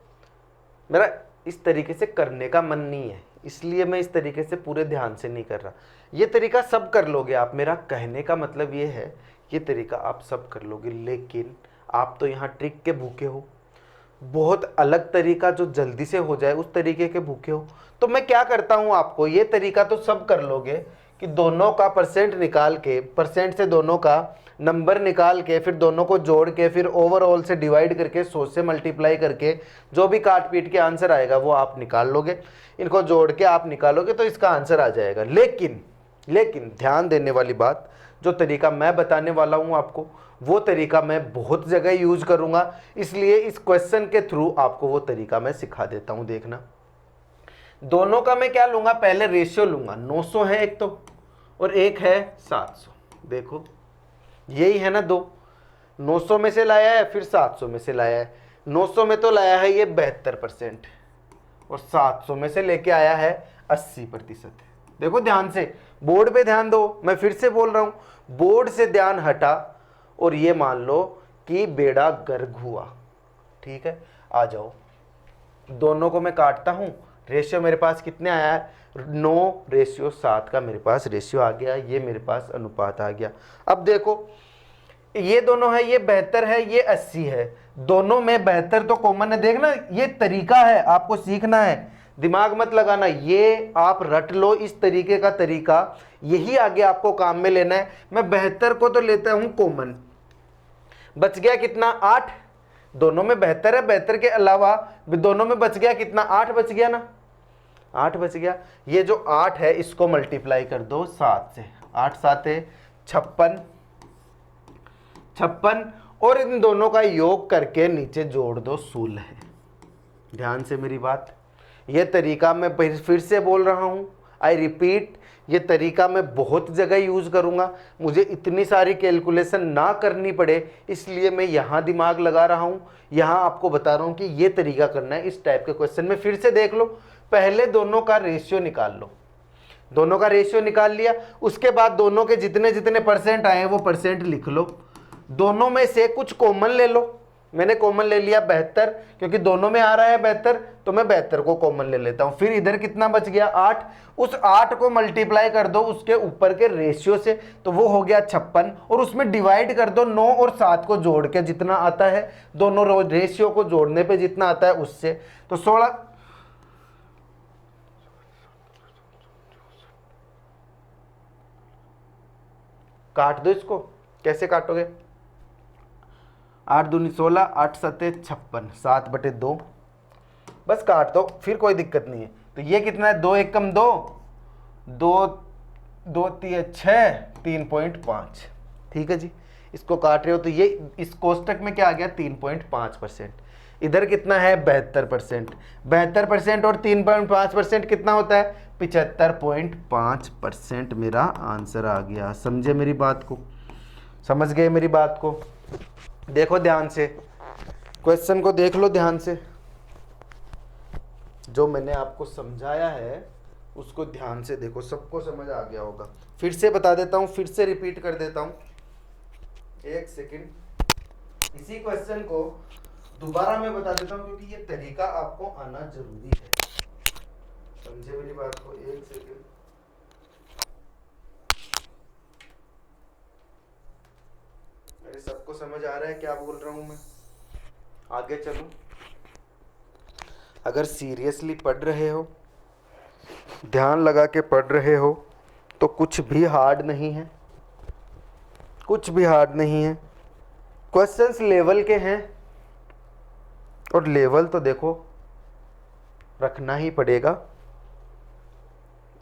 मेरा इस तरीके से करने का मन नहीं है, इसलिए मैं इस तरीके से पूरे ध्यान से नहीं कर रहा। ये तरीका सब कर लोगे आप, मेरा कहने का मतलब ये है, ये तरीका आप सब कर लोगे, लेकिन आप तो यहाँ ट्रिक के भूखे हो, बहुत अलग तरीका जो जल्दी से हो जाए उस तरीके के भूखे हो। तो मैं क्या करता हूँ, आपको ये तरीका तो सब कर लोगे कि दोनों का परसेंट निकाल के, परसेंट से दोनों का नंबर निकाल के, फिर दोनों को जोड़ के, फिर ओवरऑल से डिवाइड करके, 100 से मल्टीप्लाई करके जो भी काट पीट के आंसर आएगा वो आप निकाल लोगे। इनको जोड़ के आप निकालोगे तो इसका आंसर आ जाएगा। लेकिन ध्यान देने वाली बात, जो तरीका मैं बताने वाला हूँ आपको, वो तरीका मैं बहुत जगह यूज करूँगा, इसलिए इस क्वेश्चन के थ्रू आपको वो तरीका मैं सिखा देता हूँ। देखना, दोनों का मैं क्या लूँगा, पहले रेशियो लूँगा। 900 है एक तो, और एक है 700। देखो यही है ना, दो 900 में से लाया है, फिर 700 में से लाया है। 900 में तो लाया है ये 72%, और 700 में से लेके आया है 80%। देखो ध्यान से, बोर्ड पे ध्यान दो, मैं फिर से बोल रहा हूँ, बोर्ड से ध्यान हटा और ये मान लो कि बेड़ा गर्क हुआ। ठीक है, आ जाओ, दोनों को मैं काटता हूँ। रेशियो मेरे पास कितने आया है? 9:7 का मेरे पास रेशियो आ गया, ये मेरे पास अनुपात आ गया। अब देखो, ये दोनों है, ये 72 है, ये 80 है, दोनों में 72 तो कॉमन है। देखना, ये तरीका है, आपको सीखना है, दिमाग मत लगाना, ये आप रट लो। इस तरीके का तरीका यही आगे आपको काम में लेना है। मैं 72 को तो लेता हूं कॉमन, बच गया कितना? 8। दोनों में 72 है, 72 के अलावा दोनों में बच गया कितना? 8 बच गया ना, 8 बच गया। ये जो 8 है इसको मल्टीप्लाई कर दो 7 से, 8 7 है 56, और इन दोनों का योग करके नीचे जोड़ दो 16। ध्यान से मेरी बात, ये तरीका मैं फिर से बोल रहा हूँ, आई रिपीट, ये तरीका मैं बहुत जगह यूज करूँगा। मुझे इतनी सारी कैलकुलेशन ना करनी पड़े, इसलिए मैं यहाँ दिमाग लगा रहा हूँ, यहाँ आपको बता रहा हूँ कि ये तरीका करना है। इस टाइप के क्वेश्चन में फिर से देख लो, पहले दोनों का रेशियो निकाल लो। दोनों का रेशियो निकाल लिया, उसके बाद दोनों के जितने जितने परसेंट आए वो परसेंट लिख लो। दोनों में से कुछ कॉमन ले लो। मैंने कॉमन ले लिया 72, क्योंकि दोनों में आ रहा है 72, तो मैं 72 को कॉमन ले लेता हूं। फिर इधर कितना बच गया 8, उस 8 को मल्टीप्लाई कर दो उसके ऊपर के रेशियो से, तो वो हो गया 56, और उसमें डिवाइड कर दो 9 और 7 को जोड़ के जितना आता है, दोनों रेशियो को जोड़ने पे जितना आता है उससे, तो 16। काट दो इसको। कैसे काटोगे? 8 दूनी 16, 8 सत्ते 56, 7/2, बस काट दो, फिर कोई दिक्कत नहीं है। तो ये कितना है? 2 एकम 2, 2 2 3 6, 3.5। ठीक है जी, इसको काट रहे हो तो ये इस कोष्टक में क्या आ गया? 3.5%। इधर कितना है? 72%। 72% और 3.5% कितना होता है? 75.5% मेरा आंसर आ गया। समझे मेरी बात को? समझ गए मेरी बात को? देखो ध्यान से, क्वेश्चन को देख लो ध्यान से। जो मैंने आपको समझाया है उसको ध्यान से देखो, सबको समझ आ गया होगा। फिर से बता देता हूँ, फिर से रिपीट कर देता हूँ, एक सेकंड। इसी क्वेश्चन को दोबारा मैं बता देता हूँ, क्योंकि ये तरीका आपको आना जरूरी है। समझे मेरी बात को? एक सेकंड। अरे सबको समझ आ रहा है क्या बोल रहा हूं मैं? आगे चलूं? अगर सीरियसली पढ़ रहे हो, ध्यान लगा के पढ़ रहे हो, तो कुछ भी हार्ड नहीं है, कुछ भी हार्ड नहीं है। क्वेश्चंस लेवल के हैं, और लेवल तो देखो रखना ही पड़ेगा।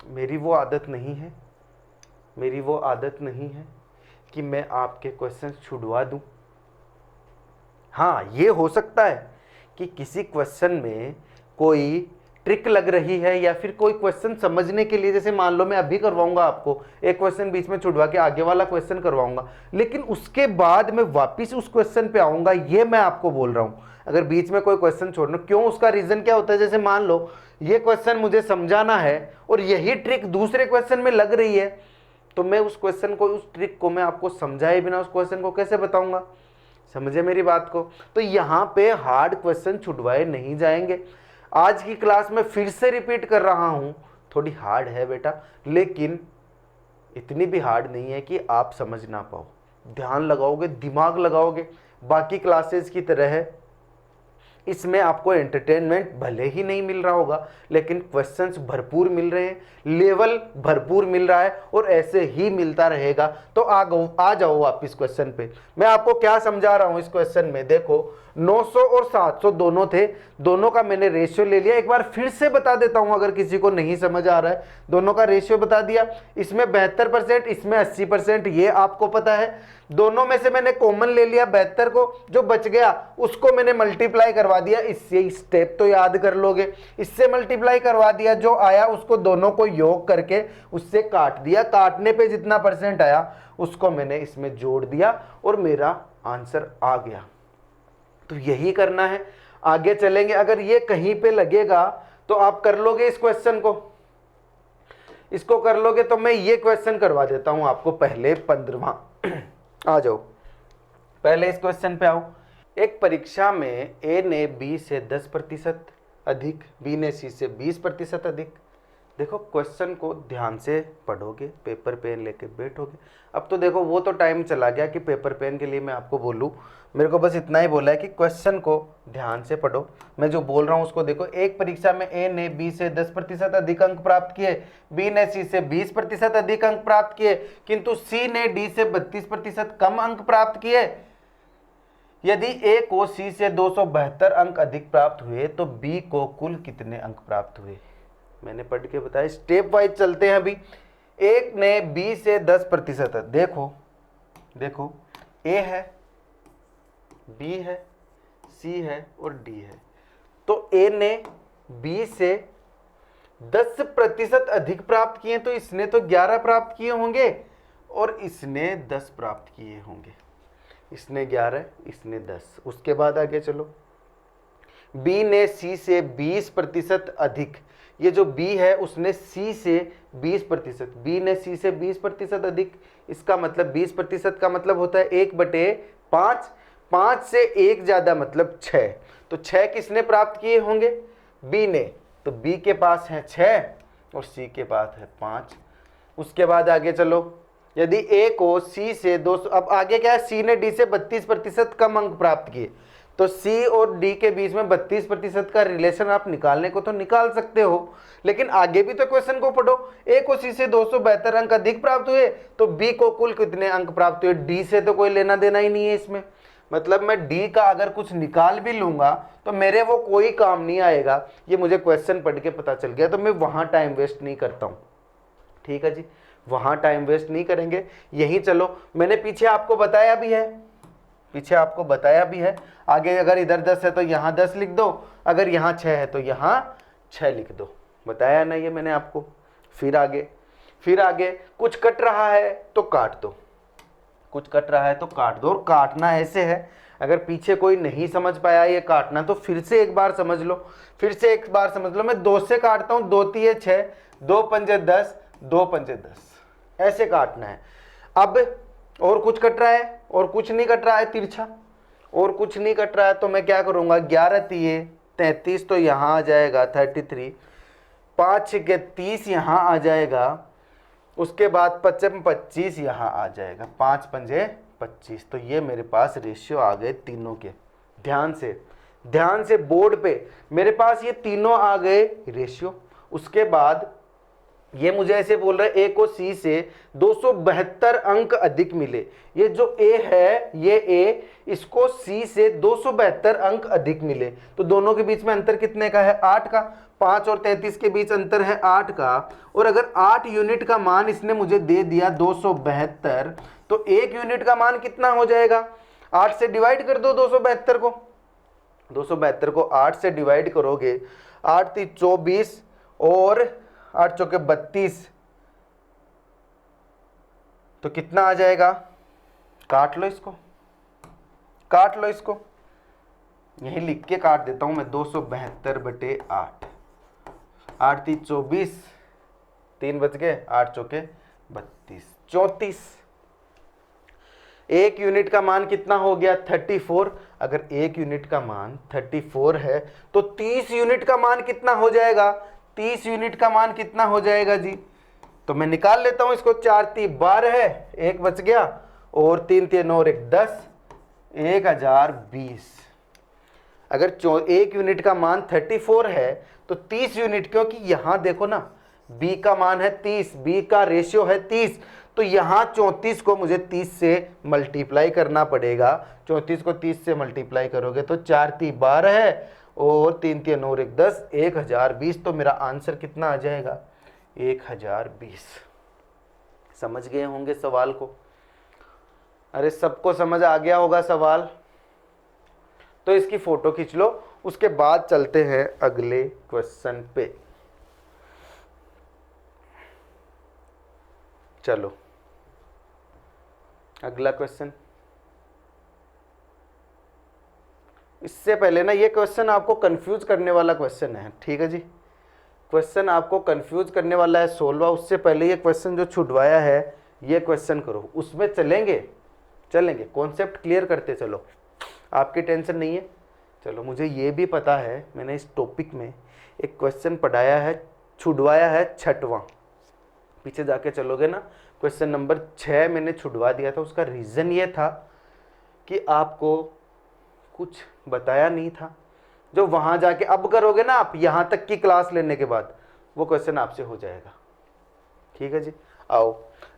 मेरी वो आदत नहीं है, मेरी वो आदत नहीं है कि मैं आपके क्वेश्चन छुड़वा दूं। हाँ, ये हो सकता है कि किसी क्वेश्चन में कोई ट्रिक लग रही है, या फिर कोई क्वेश्चन समझने के लिए, जैसे मान लो मैं अभी करवाऊंगा आपको एक क्वेश्चन, बीच में छुड़वा के आगे वाला क्वेश्चन करवाऊंगा, लेकिन उसके बाद मैं वापिस उस क्वेश्चन पे आऊंगा, ये मैं आपको बोल रहा हूँ। अगर बीच में कोई क्वेश्चन छोड़ना, क्यों? उसका रीजन क्या होता है? जैसे मान लो ये क्वेश्चन मुझे समझाना है और यही ट्रिक दूसरे क्वेश्चन में लग रही है, तो मैं उस क्वेश्चन को, उस ट्रिक को मैं आपको समझाए बिना उस क्वेश्चन को कैसे बताऊंगा? समझे मेरी बात को? तो यहाँ पे हार्ड क्वेश्चन छुड़वाए नहीं जाएंगे। आज की क्लास में फिर से रिपीट कर रहा हूँ, थोड़ी हार्ड है बेटा, लेकिन इतनी भी हार्ड नहीं है कि आप समझ ना पाओ। ध्यान लगाओगे, दिमाग लगाओगे, बाकी क्लासेस की तरह है, इसमें आपको एंटरटेनमेंट भले ही नहीं मिल रहा होगा, लेकिन क्वेश्चंस भरपूर मिल रहे हैं, लेवल भरपूर मिल रहा है, और ऐसे ही मिलता रहेगा। तो आ जाओ वापिस क्वेश्चन पे। मैं आपको क्या समझा रहा हूं इस क्वेश्चन में? देखो 900 और 700 दोनों थे, दोनों का मैंने रेशियो ले लिया। एक बार फिर से बता देता हूं, अगर किसी को नहीं समझ आ रहा है, दोनों का रेशियो बता दिया। इसमें 72%, इसमें 80%, ये आपको पता है। दोनों में से मैंने कॉमन ले लिया 72 को, जो बच गया उसको मैंने मल्टीप्लाई करवा दिया। इससे स्टेप तो याद कर लोगे। इससे मल्टीप्लाई करवा दिया, जो आया उसको दोनों को योग करके उससे काट दिया। काटने पे जितना परसेंट आया उसको मैंने इसमें जोड़ दिया, और मेरा आंसर आ गया। तो यही करना है, आगे चलेंगे। अगर ये कहीं पे लगेगा तो आप कर लोगे इस क्वेश्चन को, इसको कर लोगे। तो मैं ये क्वेश्चन करवा देता हूं आपको पहले, 15वां। आ जाओ, पहले इस क्वेश्चन पे आओ। एक परीक्षा में ए ने बी से 10% अधिक, बी ने सी से 20% अधिक। देखो क्वेश्चन को ध्यान से पढ़ोगे, पेपर पेन लेके बैठोगे। अब तो देखो वो तो टाइम चला गया कि पेपर पेन के लिए मैं आपको बोलूँ। मेरे को बस इतना ही बोला है कि क्वेश्चन को ध्यान से पढ़ो। मैं जो बोल रहा हूँ उसको देखो। एक परीक्षा में ए ने बी से 10% अधिक अंक प्राप्त किए, बी ने सी से 20% अधिक अंक प्राप्त किए, किंतु सी ने डी से 32% कम अंक प्राप्त किए। यदि ए को सी से 272 अंक अधिक प्राप्त हुए तो बी को कुल कितने अंक प्राप्त हुए? मैंने पढ़ के बताया। स्टेप वाइज चलते हैं। अभी एक ने बी से 10%, देखो देखो, ए है, बी है, सी है और डी है। तो ए ने बी से 10% अधिक प्राप्त किए, तो इसने तो 11 प्राप्त किए होंगे और इसने 10 प्राप्त किए होंगे। इसने 11, इसने 10। उसके बाद आगे चलो। बी ने सी से 20% अधिक, ये जो B है उसने C से 20%, B ने C से 20% अधिक, इसका मतलब 20% का मतलब होता है 1/5, 5 से 1 ज़्यादा मतलब 6। तो 6 किसने प्राप्त किए होंगे? B ने। तो B के पास है 6 और C के पास है 5। उसके बाद आगे चलो, यदि A को C से 200, अब आगे क्या है, C ने D से 32% कम अंक प्राप्त किए, तो C और D के बीच में 32% का रिलेशन आप निकालने को तो निकाल सकते हो, लेकिन आगे भी तो क्वेश्चन को पढ़ो। A को C से 272 अंक अधिक प्राप्त हुए, तो B को कुल कितने अंक प्राप्त हुए? D से तो कोई लेना देना ही नहीं है इसमें, मतलब मैं D का अगर कुछ निकाल भी लूंगा तो मेरे वो कोई काम नहीं आएगा। ये मुझे क्वेश्चन पढ़ के पता चल गया, तो मैं वहां टाइम वेस्ट नहीं करता हूं। ठीक है जी, वहां टाइम वेस्ट नहीं करेंगे। यहीं चलो, मैंने पीछे आपको बताया भी है, पीछे आपको बताया भी है। आगे अगर इधर 10 है तो यहाँ 10 लिख दो, अगर यहाँ 6 है तो यहाँ 6 लिख दो, बताया ना ये मैंने आपको। फिर आगे कुछ कट रहा है तो काट दो, कुछ कट रहा है तो काट दो। और काटना ऐसे है, अगर पीछे कोई नहीं समझ पाया ये काटना तो फिर से एक बार समझ लो, मैं 2 से काटता हूँ, 2 तिये 6, 2 पंजे 10, 2 पंजे 10, ऐसे काटना है। अब और कुछ कट रहा है और कुछ नहीं कट रहा है तिरछा, और कुछ नहीं कट रहा है तो मैं क्या करूंगा, 11 तिये 33 तो यहाँ आ जाएगा 33, 5 छक्के 30 यहाँ आ जाएगा, उसके बाद 25 यहाँ आ जाएगा, 5 पंजे 25। तो ये मेरे पास रेशियो आ गए तीनों के। ध्यान से बोर्ड पे मेरे पास ये तीनों आ गए रेशियो। उसके बाद ये मुझे ऐसे बोल रहे हैं A को C से 272 अंक अधिक मिले। ये जो A है, ये A, इसको C से 272 अंक अधिक मिले, तो दोनों के बीच में अंतर कितने का है? 8 का। 5 और 33 के बीच अंतर है 8 का, और अगर 8 यूनिट का मान इसने मुझे दे दिया 272, तो 1 यूनिट का मान कितना हो जाएगा? 8 से डिवाइड कर दो 272 को, 272 को 8 से डिवाइड करोगे, 8 × 24 और 8 चौके 32, तो कितना आ जाएगा? काट लो इसको, यही लिख के काट देता हूं मैं, 272/8, 8 × 24, 3 बच गए, 8 चौके 32, 34। 1 यूनिट का मान कितना हो गया? 34। अगर 1 यूनिट का मान 34 है तो 30 यूनिट का मान कितना हो जाएगा? 30 यूनिट का मान कितना हो जाएगा जी? तो मैं निकाल लेता हूं इसको, 4 × 3 12 है, 1 बच गया, और 3 × 9 और 1 10, 1020। अगर 1 यूनिट का मान 34 है तो 30 यूनिट, क्योंकि यहां देखो ना B का मान है 30, B का रेशियो है 30, तो यहां 34 को मुझे 30 से मल्टीप्लाई करना पड़ेगा। 34 को 30 से मल्टीप्लाई करोगे तो 4 × 3 12 है, और 3 × 9 और 1 10, 1020। तो मेरा आंसर कितना आ जाएगा? 1020। समझ गए होंगे सवाल को? अरे सबको समझ आ गया होगा सवाल? तो इसकी फोटो खींच लो, उसके बाद चलते हैं अगले क्वेश्चन पे। चलो अगला क्वेश्चन। इससे पहले ना, ये क्वेश्चन आपको कंफ्यूज करने वाला क्वेश्चन है, ठीक है जी, क्वेश्चन आपको कंफ्यूज करने वाला है 16। उससे पहले ये क्वेश्चन जो छुड़वाया है ये क्वेश्चन करो, उसमें चलेंगे, कॉन्सेप्ट क्लियर करते चलो, आपकी टेंशन नहीं है। चलो, मुझे ये भी पता है, मैंने इस टॉपिक में एक क्वेश्चन पढ़ाया है, छुड़वाया है 6वां, पीछे जाके चलोगे ना, क्वेश्चन नंबर 6 मैंने छुड़वा दिया था। उसका रीज़न ये था कि आपको कुछ बताया नहीं था, जो वहाँ जाके अब करोगे ना आप, यहाँ तक की क्लास लेने के बाद वो क्वेश्चन आपसे हो जाएगा, ठीक है जी। आओ,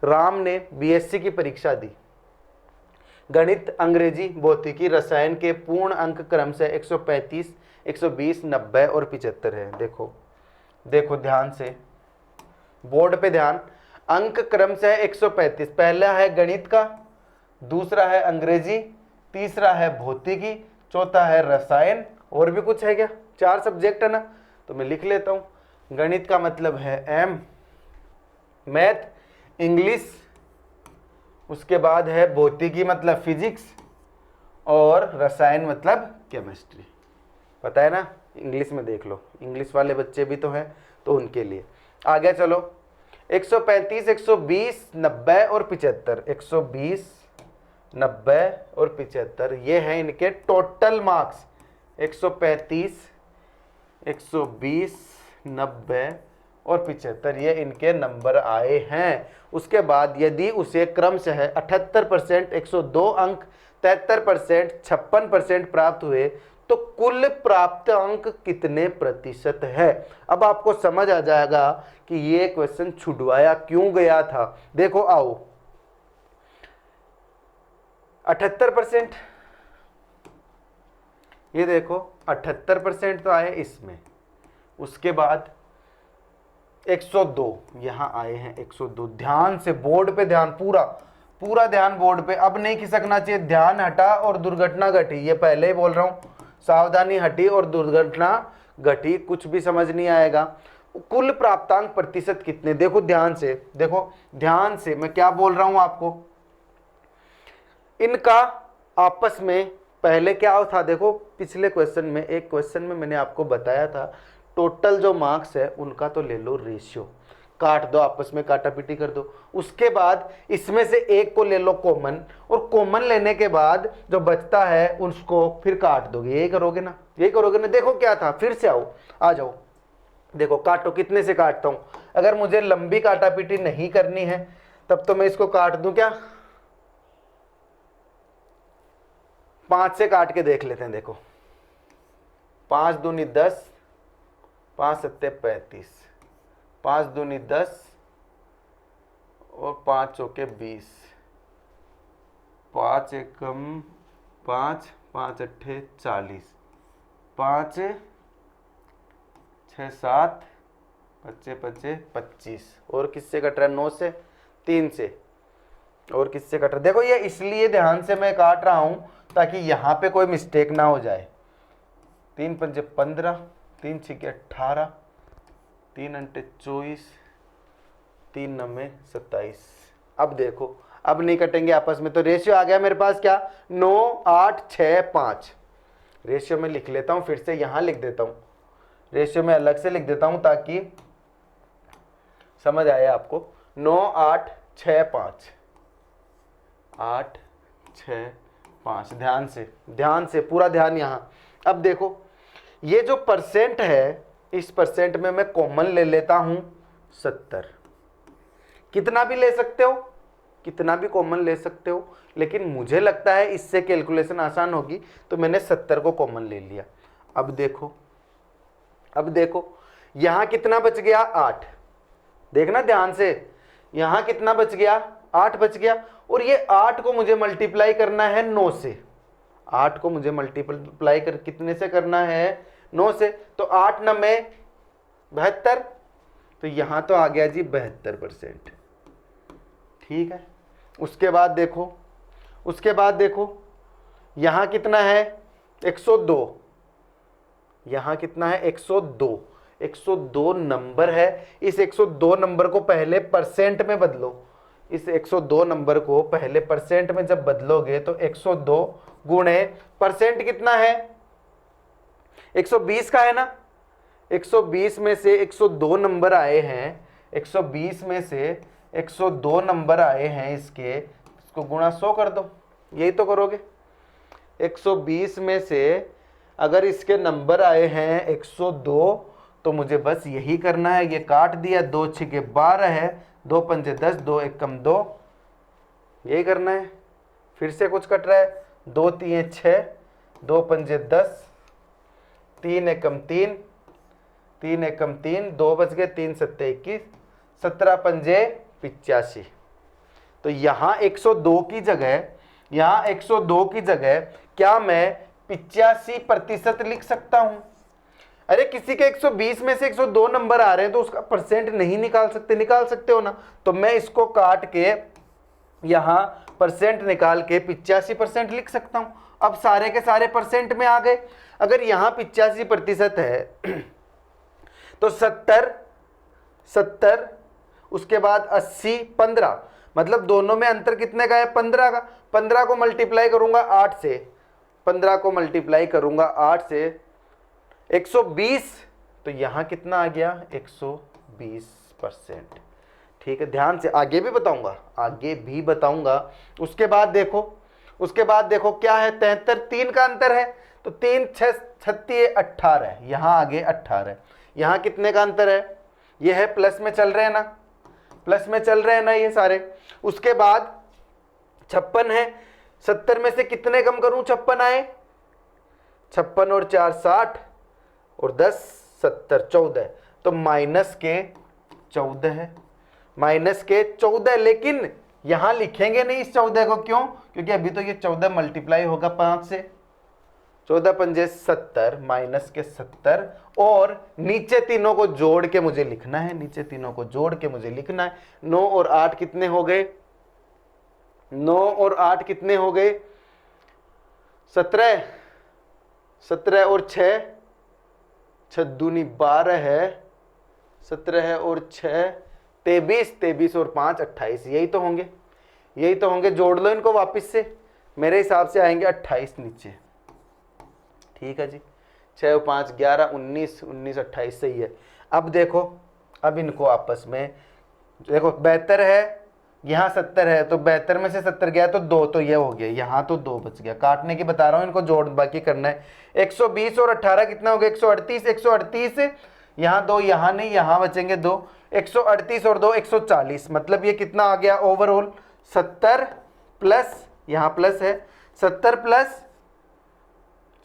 राम ने बीएससी की परीक्षा दी, गणित, अंग्रेजी, भौतिकी, रसायन के पूर्ण अंक क्रम से 135, 120, 90 और 75 है। देखो ध्यान से, बोर्ड पे ध्यान। अंक क्रम से 135, पहला है गणित का, दूसरा है अंग्रेजी, तीसरा है भौतिकी, चौथा है रसायन, और भी कुछ है क्या? 4 सब्जेक्ट है ना, तो मैं लिख लेता हूं। गणित का मतलब है एम, मैथ, इंग्लिश, उसके बाद है भौतिकी मतलब फिजिक्स, और रसायन मतलब केमिस्ट्री। पता है ना, इंग्लिश में देख लो, इंग्लिश वाले बच्चे भी तो हैं, तो उनके लिए आगे चलो। 135, 120, 90 और 75, 120, 90 और 75 ये हैं इनके टोटल मार्क्स। 135, 120, 90 और 75 ये इनके नंबर आए हैं। उसके बाद यदि उसे क्रमशः 78%, 102 अंक, 73%, 56% प्राप्त हुए तो कुल प्राप्त अंक कितने प्रतिशत है। अब आपको समझ आ जाएगा कि ये क्वेश्चन छुड़वाया क्यों गया था। देखो आओ, 78%, ये देखो 78% तो आए इसमें। उसके बाद 102 यहां आए हैं, 102। ध्यान से बोर्ड पे ध्यान, पूरा ध्यान बोर्ड पे। अब नहीं खिसकना चाहिए। ध्यान हटा और दुर्घटना घटी, ये पहले ही बोल रहा हूं। सावधानी हटी और दुर्घटना घटी, कुछ भी समझ नहीं आएगा। कुल प्राप्तांक प्रतिशत कितने, देखो ध्यान से, देखो ध्यान से मैं क्या बोल रहा हूं आपको। इनका आपस में पहले क्या था, देखो पिछले क्वेश्चन में, एक क्वेश्चन में मैंने आपको बताया था टोटल जो मार्क्स है उनका तो ले लो रेशियो, काट दो, आपस में काटा पीटी कर दो। उसके बाद इसमें से एक को ले लो कॉमन, और कॉमन लेने के बाद जो बचता है उसको फिर काट दोगे। यही करोगे ना, यही करोगे ना। देखो क्या था, फिर से आओ, आ जाओ, देखो काटो, कितने से काटता हूं। अगर मुझे लंबी काटा पीटी नहीं करनी है तब तो मैं इसको काट दूं क्या, 5 से काट के देख लेते हैं। देखो 5 दूनी 10, 5 सत्ते 35, 5 दूनी 10 और 5 चौके 20, 5 एकम 5, 5 अट्ठे 40, 5 6 7 पच्चे पच्चे 25। और किससे कट रहा है, 9 से, 3 से। और किससे कट रहा है, देखो ये इसलिए ध्यान से मैं काट रहा हूं ताकि यहां पे कोई मिस्टेक ना हो जाए। 3 पंजे 15, 3 छिके 18, 3 अंटे 24, 3 नमे 27। अब देखो, अब नहीं कटेंगे आपस में, तो रेशियो आ गया मेरे पास क्या, 9 8 6 5। रेशियो में लिख लेता हूं, फिर से यहां लिख देता हूं, रेशियो में अलग से लिख देता हूं ताकि समझ आए आपको। 9 8 6 5, 8 6 5। ध्यान से पूरा ध्यान यहां। अब देखो ये जो परसेंट है, इस परसेंट में मैं कॉमन ले लेता हूं 70। कितना भी ले सकते हो, कितना भी कॉमन ले सकते हो, लेकिन मुझे लगता है इससे कैलकुलेशन आसान होगी तो मैंने 70 को कॉमन ले लिया। अब देखो यहां कितना बच गया, 8। देखना ध्यान से, यहां कितना बच गया, 8 बच गया। और ये 8 को मुझे मल्टीप्लाई करना है 9 से। 8 को मुझे मल्टीप्लाई कर कितने से करना है, 9 से। तो 8 9 72, तो यहां तो आ गया जी 72%। ठीक है। उसके बाद देखो यहां कितना है, 102। यहां कितना है, 102। 102 नंबर है। इस 102 नंबर को पहले परसेंट में बदलो। इस 102 नंबर को पहले परसेंट में जब बदलोगे तो 102 गुणे परसेंट कितना है, 120 का है ना। 120 में से 102 नंबर आए हैं, 120 में से 102 नंबर आए हैं इसको गुणा 100 कर दो। यही तो करोगे। 120 में से अगर इसके नंबर आए हैं 102 तो मुझे बस यही करना है, ये काट दिया, 2 छिके 12 है, 2 पंजे 10, 2 एकम 2, यही करना है। फिर से कुछ कट रहा है, 2 3 6, 2 पंजे 10, 3 एकम 3, 3 एकम 3, 2 बच गए, 3 सत्ते 21, 17 पंजे 85। तो यहाँ 102 की जगह क्या मैं 85% लिख सकता हूं। अरे किसी के 120 में से 102 नंबर आ रहे हैं तो उसका परसेंट नहीं निकाल सकते, निकाल सकते हो ना। तो मैं इसको काट के यहां परसेंट निकाल के 85% लिख सकता हूं। अब सारे के सारे परसेंट में आ गए। अगर यहां 85% है तो 70 उसके बाद 80 15, मतलब दोनों में अंतर कितने का है, 15 का। 15 को मल्टीप्लाई करूंगा 8 से, 15 को मल्टीप्लाई करूंगा 8 से, 120 तो यहाँ कितना आ गया 120%। ठीक है, ध्यान से आगे भी बताऊंगा, उसके बाद देखो क्या है, 73 3 का अंतर है, तो 3 6 36 18, यहाँ आगे 18, यहाँ कितने का अंतर है, ये है प्लस में चल रहे हैं ना ये सारे। उसके बाद 56 है, 70 में से कितने कम करूं 56 आए, 56 और 4 60 और 10 70 14, तो माइनस के 14, लेकिन यहां लिखेंगे नहीं इस 14 को, क्यों, क्योंकि अभी तो ये 14 मल्टीप्लाई होगा 5 से, 14 पंजे 70 माइनस के 70, और नीचे तीनों को जोड़ के मुझे लिखना है, 9 और 8 कितने हो गए, 9 और 8 कितने हो गए 17, 17 और 6 6 दूनी 12 है, 17 है और 6 23, 23 और 5 28, यही तो होंगे, जोड़ लो इनको वापस से, मेरे हिसाब से आएंगे 28 नीचे। ठीक है जी, 6 और 5 11 19 19 28 सही है। अब देखो, अब इनको आपस में देखो, 72 है, यहाँ 70 है, तो 72 में से 70 गया तो 2, तो ये हो गया, यहाँ तो 2 बच गया, काटने की बता रहा हूँ, इनको जोड़ बाकी करना है। 120 और 18 कितना हो गया 138, 138 यहाँ 2, यहाँ नहीं, यहाँ बचेंगे 2, 138 और 2 140, मतलब ये कितना आ गया ओवरऑल 70 प्लस, यहाँ प्लस है, 70 प्लस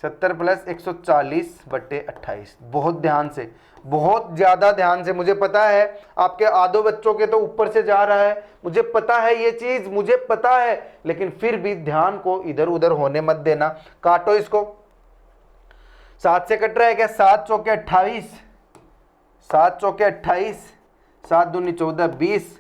140/28। बहुत ज़्यादा ध्यान से, मुझे पता है आपके आधो बच्चों के तो ऊपर से जा रहा है, मुझे पता है ये चीज़, मुझे पता है, लेकिन फिर भी ध्यान को इधर उधर होने मत देना। काटो इसको, 7 से कट रहा है क्या, 7 चौके 28, 7 चौके 28, 7 दूनी 14 20,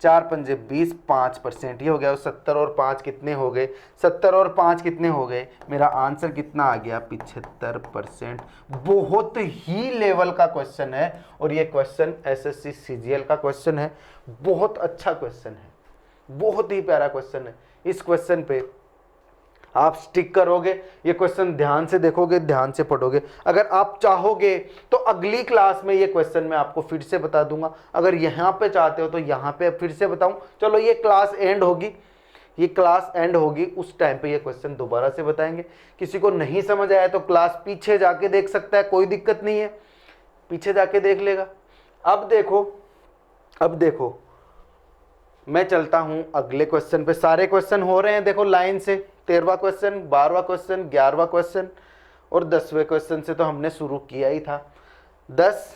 4 पंजे 20, 5%, ये हो गया। 70 और 5 कितने हो गए, 70 और 5 कितने हो गए, मेरा आंसर कितना आ गया 75%। बहुत ही लेवल का क्वेश्चन है, और ये क्वेश्चन एसएससी सीजीएल का क्वेश्चन है, बहुत अच्छा क्वेश्चन है, बहुत ही प्यारा क्वेश्चन है। इस क्वेश्चन पे आप स्टिक करोगे, ये क्वेश्चन ध्यान से देखोगे, ध्यान से पढ़ोगे, अगर आप चाहोगे तो अगली क्लास में ये क्वेश्चन मैं आपको फिर से बता दूंगा, अगर यहाँ पे चाहते हो तो यहाँ पे फिर से बताऊं। चलो ये क्लास एंड होगी, उस टाइम पे ये क्वेश्चन दोबारा से बताएंगे। किसी को नहीं समझ आया तो क्लास पीछे जाके देख सकता है, कोई दिक्कत नहीं है, पीछे जाके देख लेगा। अब देखो मैं चलता हूं अगले क्वेश्चन पे, सारे क्वेश्चन हो रहे हैं देखो लाइन से, 13वां क्वेश्चन, 12वां क्वेश्चन, 11वां क्वेश्चन और 10वें क्वेश्चन से तो हमने शुरू किया ही था। 10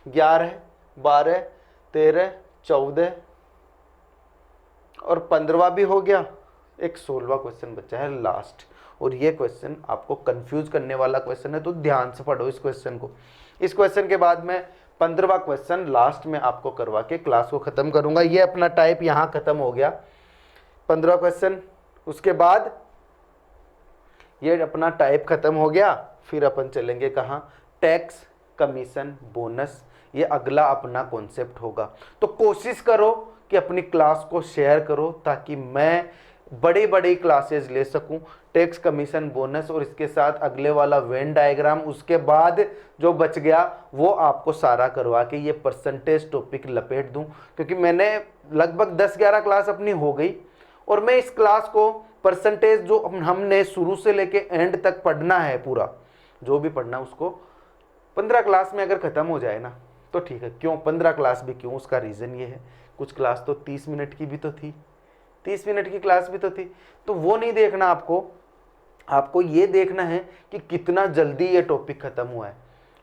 11 12 13 14 और 15वां भी हो गया, एक 16वां क्वेश्चन बचा है लास्ट, और ये क्वेश्चन आपको कंफ्यूज करने वाला क्वेश्चन है, तो ध्यान से पढ़ो इस क्वेश्चन को। इस क्वेश्चन के बाद में 15वां क्वेश्चन लास्ट में आपको करवा के क्लास को खत्म करूंगा। ये अपना टाइप यहाँ खत्म हो गया, 15वां क्वेश्चन, उसके बाद ये अपना टाइप खत्म हो गया। फिर अपन चलेंगे कहाँ, टैक्स कमीशन बोनस, ये अगला अपना कॉन्सेप्ट होगा। तो कोशिश करो कि अपनी क्लास को शेयर करो, ताकि मैं बड़ी क्लासेस ले सकूं, टैक्स कमीशन बोनस, और इसके साथ अगले वाला वेन डायग्राम, उसके बाद जो बच गया वो आपको सारा करवा के ये परसेंटेज टॉपिक लपेट दूं, क्योंकि मैंने लगभग 10-11 क्लास अपनी हो गई, और मैं इस क्लास को परसेंटेज जो हमने शुरू से लेके एंड तक पढ़ना है, पूरा जो भी पढ़ना उसको 15 क्लास में अगर ख़त्म हो जाए ना तो ठीक है। क्यों 15 क्लास भी क्यों, उसका रीज़न ये है, कुछ क्लास तो 30 मिनट की भी तो थी, 30 मिनट की क्लास भी तो थी, तो वो नहीं देखना आपको ये देखना है कि कितना जल्दी ये टॉपिक ख़त्म हुआ है।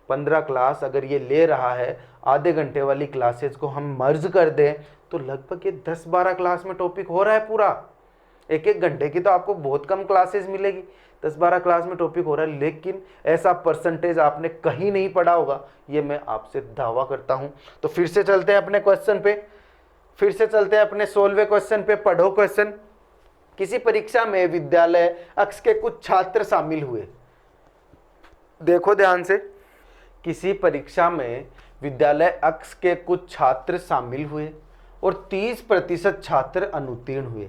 15 क्लास अगर ये ले रहा है, आधे घंटे वाली क्लासेस को हम मर्ज कर दें तो लगभग ये 10-12 क्लास में टॉपिक हो रहा है पूरा। 1-1 घंटे की तो आपको बहुत कम क्लासेस मिलेगी, 10-12 क्लास में टॉपिक हो रहा है, लेकिन ऐसा परसेंटेज आपने कहीं नहीं पढ़ा होगा, ये मैं आपसे दावा करता हूँ। तो फिर से चलते हैं अपने क्वेश्चन पे, फिर से चलते हैं अपने 16वें क्वेश्चन पे। पढ़ो क्वेश्चन, किसी परीक्षा में विद्यालय अक्ष के कुछ छात्र शामिल हुए। देखो ध्यान से, किसी परीक्षा में विद्यालय अक्ष के कुछ छात्र शामिल हुए और 30% छात्र अनुत्तीर्ण हुए।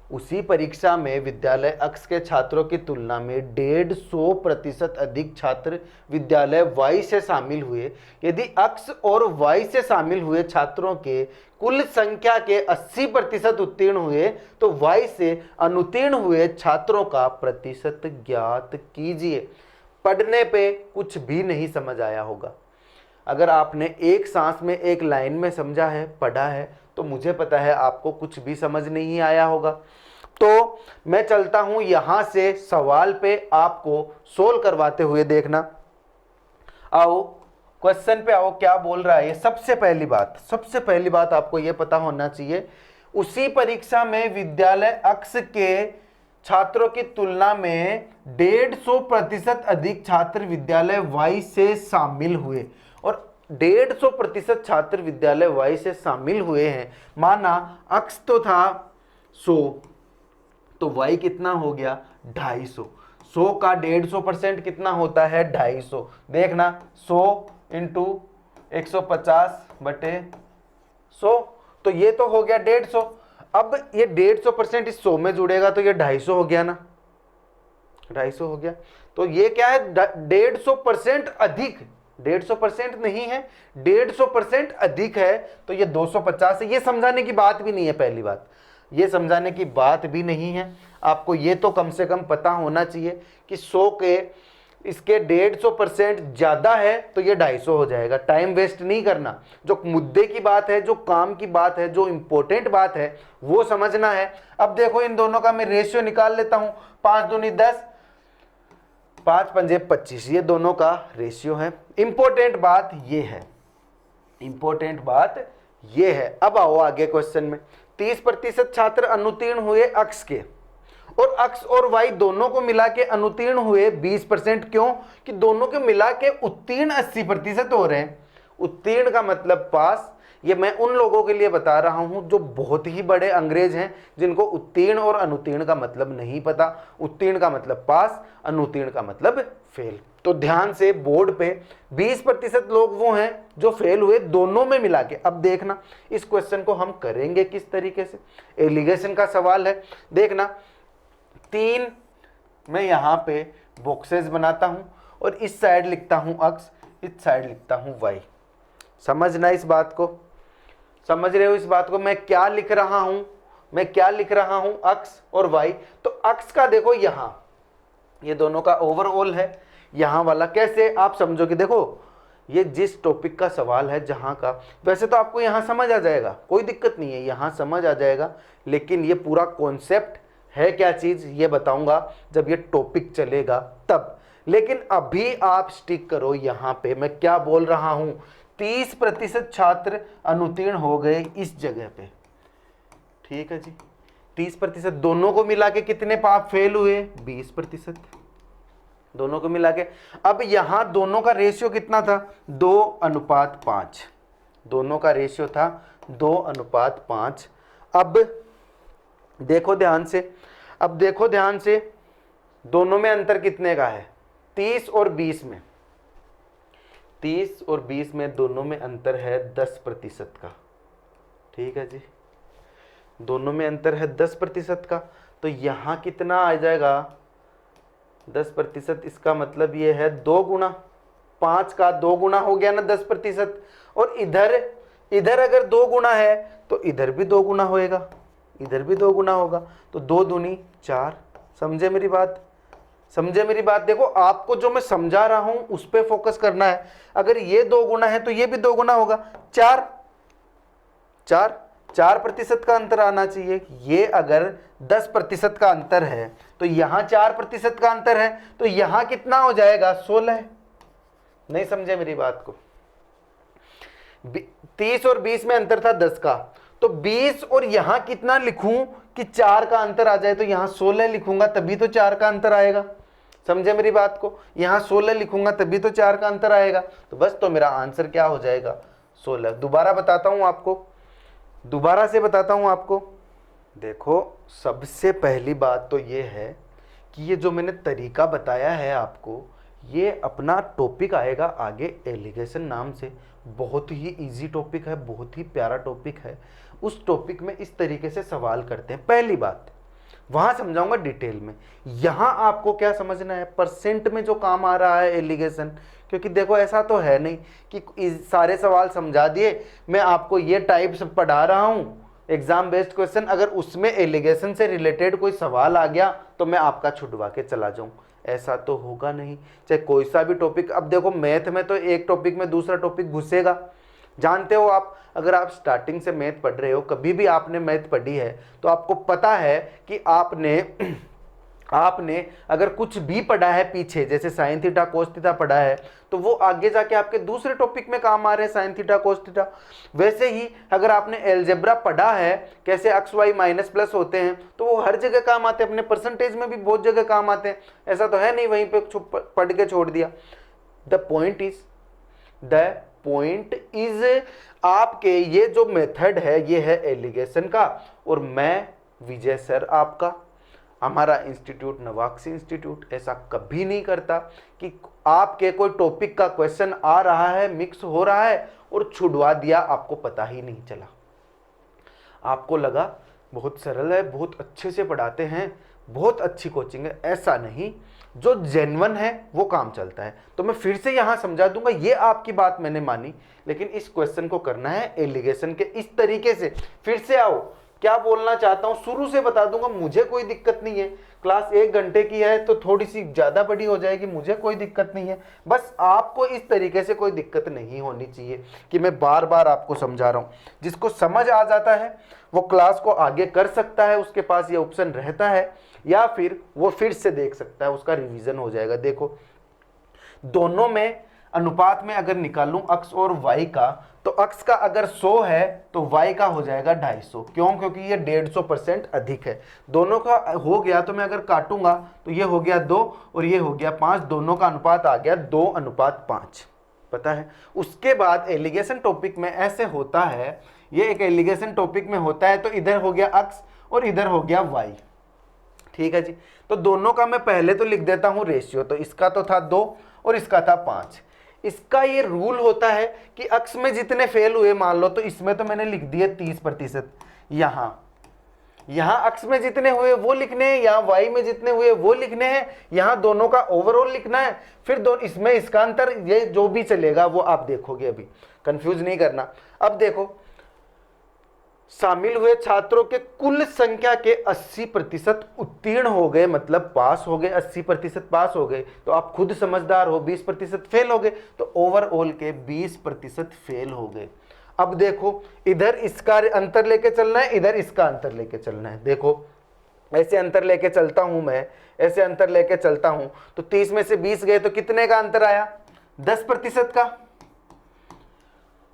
उसी परीक्षा में विद्यालय अक्ष के छात्रों की तुलना में 150% अधिक छात्र विद्यालय वाई से शामिल हुए। यदि अक्ष और वाई से शामिल हुए छात्रों के कुल संख्या के 80% उत्तीर्ण हुए तो वाई से अनुत्तीर्ण हुए छात्रों का प्रतिशत ज्ञात कीजिए। पढ़ने पे कुछ भी नहीं समझ आया होगा। अगर आपने एक सांस में एक लाइन में समझा है, पढ़ा है, तो मुझे पता है आपको कुछ भी समझ नहीं आया होगा। तो मैं चलता हूं यहां से सवाल पे आपको सोल्व करवाते हुए देखना। आओ क्वेश्चन पे आओ, क्या बोल रहा है ये। सबसे पहली बात आपको ये पता होना चाहिए, उसी परीक्षा में विद्यालय अक्ष के छात्रों की तुलना में 150% अधिक छात्र विद्यालय वाई से शामिल हुए। और 150% छात्र विद्यालय वाई से शामिल हुए हैं, माना अक्ष तो था 100, तो वाई कितना हो गया 250। 100 का 150% कितना होता है 250। देखना 100 इंटू 150/100, तो ये तो हो गया 150। अब ये 150% इस 100 में जुड़ेगा तो ये 250 हो गया ना, 250 हो गया। तो ये क्या है 150% अधिक, 150% नहीं है, 150% अधिक है, तो ये 250 है। ये समझाने की बात भी नहीं है, पहली बात ये समझाने की बात भी नहीं है। आपको ये तो कम से कम पता होना चाहिए कि 100 के इसके 150% ज़्यादा है तो ये 250 हो जाएगा। टाइम वेस्ट नहीं करना, जो मुद्दे की बात है, जो काम की बात है, जो इंपॉर्टेंट बात है वो समझना है। अब देखो इन दोनों का मैं रेशियो निकाल लेता हूँ। 5 दूनी 10, 5 पंजे 25, ये दोनों का रेशियो है। इंपॉर्टेंट बात ये है, इंपॉर्टेंट बात ये है। अब आओ आगे क्वेश्चन में। 30% छात्र अनुत्तीर्ण हुए अक्ष के, और अक्ष और वाई दोनों को मिला के अनुत्तीर्ण हुए 20%। क्यों? कि दोनों को मिला के उत्तीर्ण 80% हो रहे हैं। उत्तीर्ण का मतलब पास। ये मैं उन लोगों के लिए बता रहा हूं जो बहुत ही बड़े अंग्रेज हैं, जिनको उत्तीर्ण और अनुत्तीर्ण का मतलब नहीं पता। उत्तीर्ण का मतलब पास, अनुत्तीर्ण का मतलब फेल। तो ध्यान से, बोर्ड पे 20% लोग वो हैं जो फेल हुए दोनों में मिला के। अब देखना इस क्वेश्चन को हम करेंगे किस तरीके से। एलिगेशन का सवाल है। देखना 3 मैं यहाँ पे बॉक्सेस बनाता हूँ और इस साइड लिखता हूँ अक्ष, इस साइड लिखता हूँ वाई। समझना इस बात को, समझ रहे हो इस बात को। मैं क्या लिख रहा हूँ, मैं क्या लिख रहा हूँ, अक्ष और वाई। तो अक्ष का देखो यहाँ, ये दोनों का ओवरऑल है। यहाँ वाला कैसे आप समझोगे, देखो ये जिस टॉपिक का सवाल है जहाँ का, वैसे तो आपको यहाँ समझ आ जाएगा, कोई दिक्कत नहीं है, यहाँ समझ आ जाएगा। लेकिन ये पूरा कॉन्सेप्ट है क्या चीज़ ये बताऊंगा जब ये टॉपिक चलेगा तब। लेकिन अभी आप स्टिक करो यहाँ पे, मैं क्या बोल रहा हूँ। 30% छात्र अनुत्तीर्ण हो गए इस जगह पे, ठीक है जी। 30% दोनों को मिला के कितने पाप फेल हुए 20%, दोनों को मिला के। अब यहां दोनों का रेशियो कितना था 2:5, दोनों का रेशियो था 2:5। अब देखो ध्यान से, अब देखो ध्यान से, दोनों में अंतर कितने का है 30 और 20 में, 30 और 20 में दोनों में अंतर है 10% का, ठीक है जी। दोनों में अंतर है 10% का। तो यहाँ कितना आ जाएगा 10%, इसका मतलब ये है 2 गुना, 5 का 2 गुना हो गया ना 10%। और इधर अगर 2 गुना है तो इधर भी 2 गुना होएगा, इधर भी 2 गुना होगा। तो 2 दूनी 4। समझे मेरी बात, समझे मेरी बात। देखो आपको जो मैं समझा रहा हूं उस पर फोकस करना है। अगर ये 2 गुना है तो ये भी 2 गुना होगा, 4% का अंतर आना चाहिए। ये अगर 10% का अंतर है तो यहां 4% का अंतर है, तो यहां कितना हो जाएगा 16। नहीं समझे मेरी बात को। 30 और 20 में अंतर था 10 का, तो 20 और यहां कितना लिखूं कि 4 का अंतर आ जाए, तो यहां 16 लिखूंगा तभी तो 4 का अंतर आएगा। समझे मेरी बात को, यहां 16 लिखूंगा तभी तो 4 का अंतर आएगा। तो बस, तो मेरा आंसर क्या हो जाएगा 16। दोबारा बताता हूं आपको, दोबारा से बताता हूं आपको। देखो सबसे पहली बात तो ये है कि ये जो मैंने तरीका बताया है आपको, ये अपना टॉपिक आएगा आगे एलिगेशन नाम से। बहुत ही इजी टॉपिक है, बहुत ही प्यारा टॉपिक है। उस टॉपिक में इस तरीके से सवाल करते हैं। पहली बात, वहां समझाऊंगा डिटेल में। यहां आपको क्या समझना है, परसेंट में जो काम आ रहा है एलिगेशन, क्योंकि देखो ऐसा तो है नहीं कि इस सारे सवाल समझा दिए, मैं आपको ये टाइप्स पढ़ा रहा हूं एग्जाम बेस्ड क्वेश्चन, अगर उसमें एलिगेशन से रिलेटेड कोई सवाल आ गया तो मैं आपका छुड़वा के चला जाऊं, ऐसा तो होगा नहीं। चाहे कोई सा भी टॉपिक, अब देखो मैथ में तो एक टॉपिक में दूसरा टॉपिक घुसेगा, जानते हो आप, अगर आप स्टार्टिंग से मैथ पढ़ रहे हो, कभी भी आपने मैथ पढ़ी है तो आपको पता है कि आपने अगर कुछ भी पढ़ा है पीछे, जैसे साइन थीटा कोस थीटा पढ़ा है, तो वो आगे जाके आपके दूसरे टॉपिक में काम आ रहे हैं, साइन थीटा कोस थीटा। वैसे ही अगर आपने एलजेब्रा पढ़ा है, कैसे एक्स वाई माइनस प्लस होते हैं, तो वो हर जगह काम आते हैं, अपने परसेंटेज में भी बहुत जगह काम आते हैं, ऐसा तो है नहीं वहीं पे पढ़ के छोड़ दिया। द पॉइंट इज आपके ये जो मेथड है ये है एलिगेशन का, और मैं विजय सर आपका, हमारा इंस्टीट्यूट नवाक्सी इंस्टीट्यूट ऐसा कभी नहीं करता कि आपके कोई टॉपिक का क्वेश्चन आ रहा है, मिक्स हो रहा है और छुड़वा दिया, आपको पता ही नहीं चला। आपको लगा बहुत सरल है, बहुत अच्छे से पढ़ाते हैं, बहुत अच्छी कोचिंग है, ऐसा नहीं, जो जेन्युइन है वो काम चलता है। तो मैं फिर से यहां समझा दूंगा, ये आपकी बात मैंने मानी, लेकिन इस क्वेश्चन को करना है एलिगेशन के इस तरीके से। फिर से आओ, क्या बोलना चाहता हूं शुरू से बता दूंगा, मुझे कोई दिक्कत नहीं है, क्लास 1 घंटे की है तो थोड़ी सी ज्यादा बड़ी हो जाएगी, मुझे कोई दिक्कत नहीं है, बस आपको इस तरीके से कोई दिक्कत नहीं होनी चाहिए कि मैं बार बार आपको समझा रहा हूं। जिसको समझ आ जाता है वो क्लास को आगे कर सकता है, उसके पास ये ऑप्शन रहता है, या फिर वो फिर से देख सकता है, उसका रिवीजन हो जाएगा। देखो दोनों में अनुपात में अगर निकालूं अक्स और वाई का, तो अक्स का अगर 100 है तो वाई का हो जाएगा 250। क्यों? क्योंकि ये 150% अधिक है। दोनों का हो गया तो मैं अगर काटूंगा तो ये हो गया 2 और ये हो गया 5, दोनों का अनुपात आ गया 2:5, पता है। उसके बाद एलिगेशन टॉपिक में ऐसे होता है, ये एक एलिगेशन टॉपिक में होता है, तो इधर हो गया अक्स और इधर हो गया वाई, ठीक है जी। तो दोनों का मैं पहले तो लिख देता हूं रेशियो, तो इसका तो था 2 और इसका था 5। इसका ये रूल होता है कि अक्स में जितने फेल हुए मान लो, तो इसमें तो मैंने लिख दिए 30%, यहां अक्स में जितने हुए वो लिखने हैं, यहां वाई में जितने हुए वो लिखने हैं, यहां दोनों का ओवरऑल लिखना है, फिर इसमें इसका अंतर, ये जो भी चलेगा वो आप देखोगे, अभी कंफ्यूज नहीं करना। अब देखो शामिल हुए छात्रों के कुल संख्या के 80% उत्तीर्ण हो गए, मतलब पास हो गए, 80% पास हो गए, तो आप खुद समझदार हो, 20% फेल हो गए, तो ओवरऑल के 20% फेल हो गए। अब देखो इधर इसका अंतर लेके चलना है, इधर इसका अंतर लेके चलना है। देखो ऐसे अंतर लेके चलता हूं मैं, ऐसे अंतर लेके चलता हूं, तो 30 में से 20 गए तो कितने का अंतर आया? 10% का,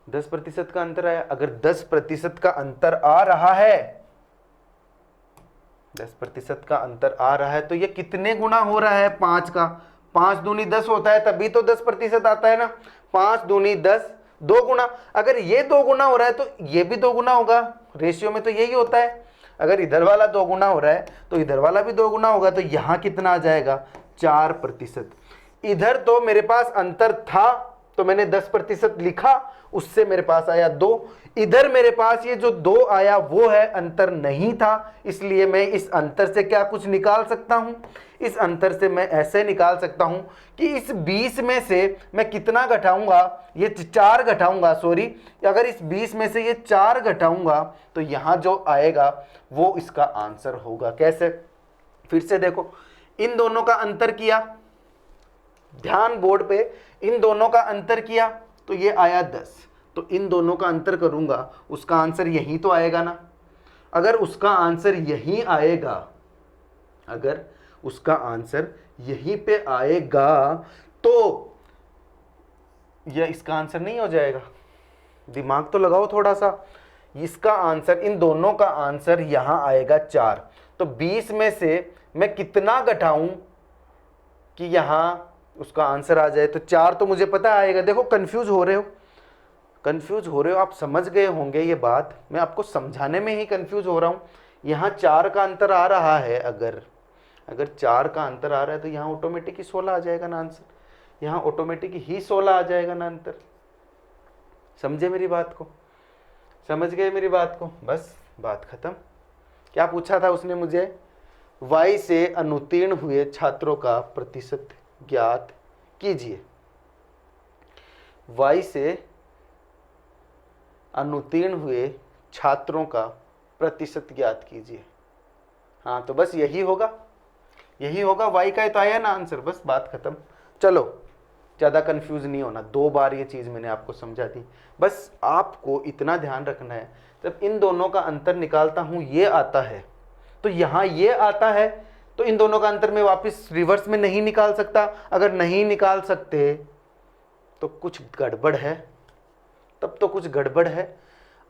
10% का अंतर आया। अगर 10% का अंतर आ रहा है, 10% का अंतर आ रहा है, तो ये कितने गुना हो रहा है? 5 का। 5 दूनी 10 होता है, तभी तो 10% आता है ना। 5 दूनी 10, 2 गुना। अगर ये 2 गुना हो रहा है तो ये भी 2 गुना होगा, रेशियो में तो यही होता है। अगर इधर वाला 2 गुना हो रहा है तो इधर वाला भी 2 गुना होगा, तो यहां कितना आ जाएगा? 4%। इधर तो मेरे पास अंतर था तो मैंने 10% लिखा, उससे मेरे पास आया 2। इधर मेरे पास ये जो 2 आया वो है, अंतर नहीं था, इसलिए मैं इस अंतर से क्या कुछ निकाल सकता हूं? इस अंतर से मैं ऐसे निकाल सकता हूं कि इस 20 में से मैं कितना घटाऊंगा? ये 4 घटाऊंगा, सॉरी, अगर इस 20 में से ये 4 घटाऊंगा तो यहां जो आएगा वो इसका आंसर होगा। कैसे? फिर से देखो, इन दोनों का अंतर किया, ध्यान बोर्ड पे, इन दोनों का अंतर किया तो ये आया 10, तो इन दोनों का अंतर करूंगा, उसका आंसर यही तो आएगा ना। अगर उसका आंसर यही आएगा, अगर उसका आंसर यहीं पे आएगा तो यह इसका आंसर नहीं हो जाएगा? दिमाग तो लगाओ थोड़ा सा। इसका आंसर, इन दोनों का आंसर यहां आएगा 4, तो 20 में से मैं कितना घटाऊं कि यहां उसका आंसर आ जाए? तो 4 तो मुझे पता आएगा। देखो कंफ्यूज हो रहे हो, कंफ्यूज हो रहे हो, आप समझ गए होंगे ये बात, मैं आपको समझाने में ही कंफ्यूज हो रहा हूं। यहाँ 4 का अंतर आ रहा है, अगर 4 का अंतर आ रहा है तो यहाँ ऑटोमेटिक ही 16 आ जाएगा ना आंसर, यहाँ ऑटोमेटिक ही 16 आ जाएगा ना अंतर। समझे मेरी बात को? समझ गए मेरी बात को? बस बात खत्म। क्या पूछा था उसने मुझे? y से अनुत्तीर्ण हुए छात्रों का प्रतिशत ज्ञात कीजिए। y से अनुत्तीर्ण हुए छात्रों का प्रतिशत ज्ञात कीजिए। हाँ, तो बस यही होगा, यही होगा, y का ही तो आया ना आंसर, बस बात खत्म। चलो, ज़्यादा कंफ्यूज नहीं होना, 2 बार ये चीज़ मैंने आपको समझा दी। बस आपको इतना ध्यान रखना है, जब इन दोनों का अंतर निकालता हूँ ये आता है, तो यहाँ ये आता है, तो इन दोनों का अंतर मैं वापस रिवर्स में नहीं निकाल सकता। अगर नहीं निकाल सकते तो कुछ गड़बड़ है, तब तो कुछ गड़बड़ है।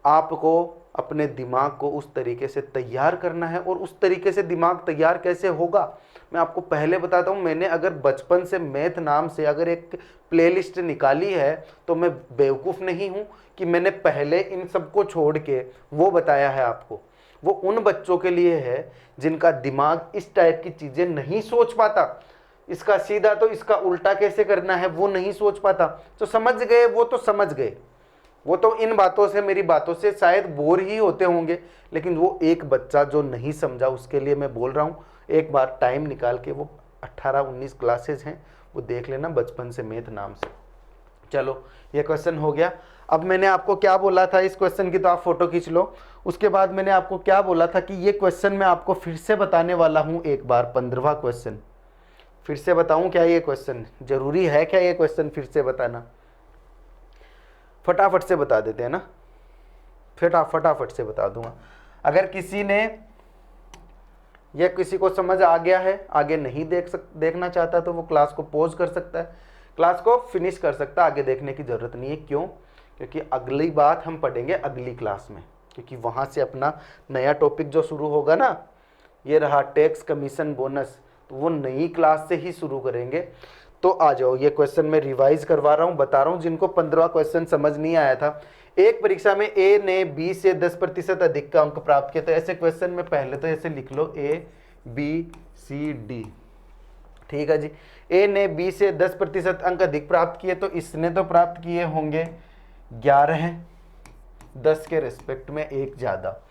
आपको अपने दिमाग को उस तरीके से तैयार करना है, और उस तरीके से दिमाग तैयार कैसे होगा मैं आपको पहले बताता हूँ। मैंने अगर बचपन से मैथ नाम से अगर एक प्लेलिस्ट निकाली है, तो मैं बेवकूफ़ नहीं हूँ कि मैंने पहले इन सबको छोड़ के वो बताया है आपको। वो उन बच्चों के लिए है जिनका दिमाग इस टाइप की चीज़ें नहीं सोच पाता, इसका सीधा तो इसका उल्टा कैसे करना है वो नहीं सोच पाता। तो समझ गए, वो तो समझ गए, वो तो इन बातों से, मेरी बातों से शायद बोर ही होते होंगे, लेकिन वो एक बच्चा जो नहीं समझा उसके लिए मैं बोल रहा हूँ, एक बार टाइम निकाल के, वो 18-19 क्लासेस हैं, वो देख लेना बचपन से मैथ नाम से। चलो, ये क्वेश्चन हो गया। अब मैंने आपको क्या बोला था इस क्वेश्चन की, तो आप फोटो खींच लो। उसके बाद मैंने आपको क्या बोला था कि ये क्वेश्चन मैं आपको फिर से बताने वाला हूँ एक बार, 15वां क्वेश्चन फिर से बताऊँ क्या? ये क्वेश्चन जरूरी है क्या ये क्वेश्चन फिर से बताना? फटाफट से बता देते हैं ना, फटाफट से बता दूंगा। अगर किसी ने, या किसी को समझ आ गया है, आगे नहीं देखना चाहता, तो वो क्लास को पॉज कर सकता है, क्लास को फिनिश कर सकता है, आगे देखने की ज़रूरत नहीं है। क्यों? क्योंकि अगली बात हम पढ़ेंगे अगली क्लास में, क्योंकि वहाँ से अपना नया टॉपिक जो शुरू होगा ना, ये रहा टैक्स कमीशन बोनस, तो वो नई क्लास से ही शुरू करेंगे। तो आ जाओ, ये क्वेश्चन मैं रिवाइज करवा रहा हूँ, बता रहा हूँ जिनको 15वां क्वेश्चन समझ नहीं आया था। एक परीक्षा में ए ने बी से 10% अधिक का अंक प्राप्त किया, तो ऐसे क्वेश्चन में पहले तो ऐसे लिख लो A B C D, ठीक है जी। ए ने बी से 10% अंक अधिक प्राप्त किए, तो इसने तो प्राप्त किए होंगे 11, 10 के रिस्पेक्ट में एक ज़्यादा।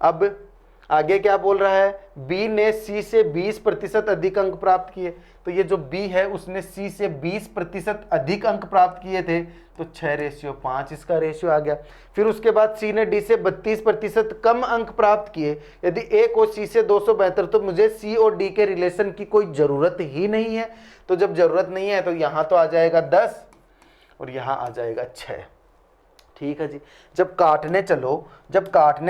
अब आगे क्या बोल रहा है? बी ने सी से 20% अधिक अंक प्राप्त किए, तो ये जो बी है उसने सी से 20% अधिक अंक प्राप्त किए थे, तो 6:5 इसका रेशियो आ गया। फिर उसके बाद सी ने डी से 32% कम अंक प्राप्त किए। यदि ए को सी से 272, तो मुझे सी और डी के रिलेशन की कोई ज़रूरत ही नहीं है। तो जब ज़रूरत नहीं है तो यहाँ तो आ जाएगा 10 और यहाँ आ जाएगा 6, ठीक है जी। जब काटने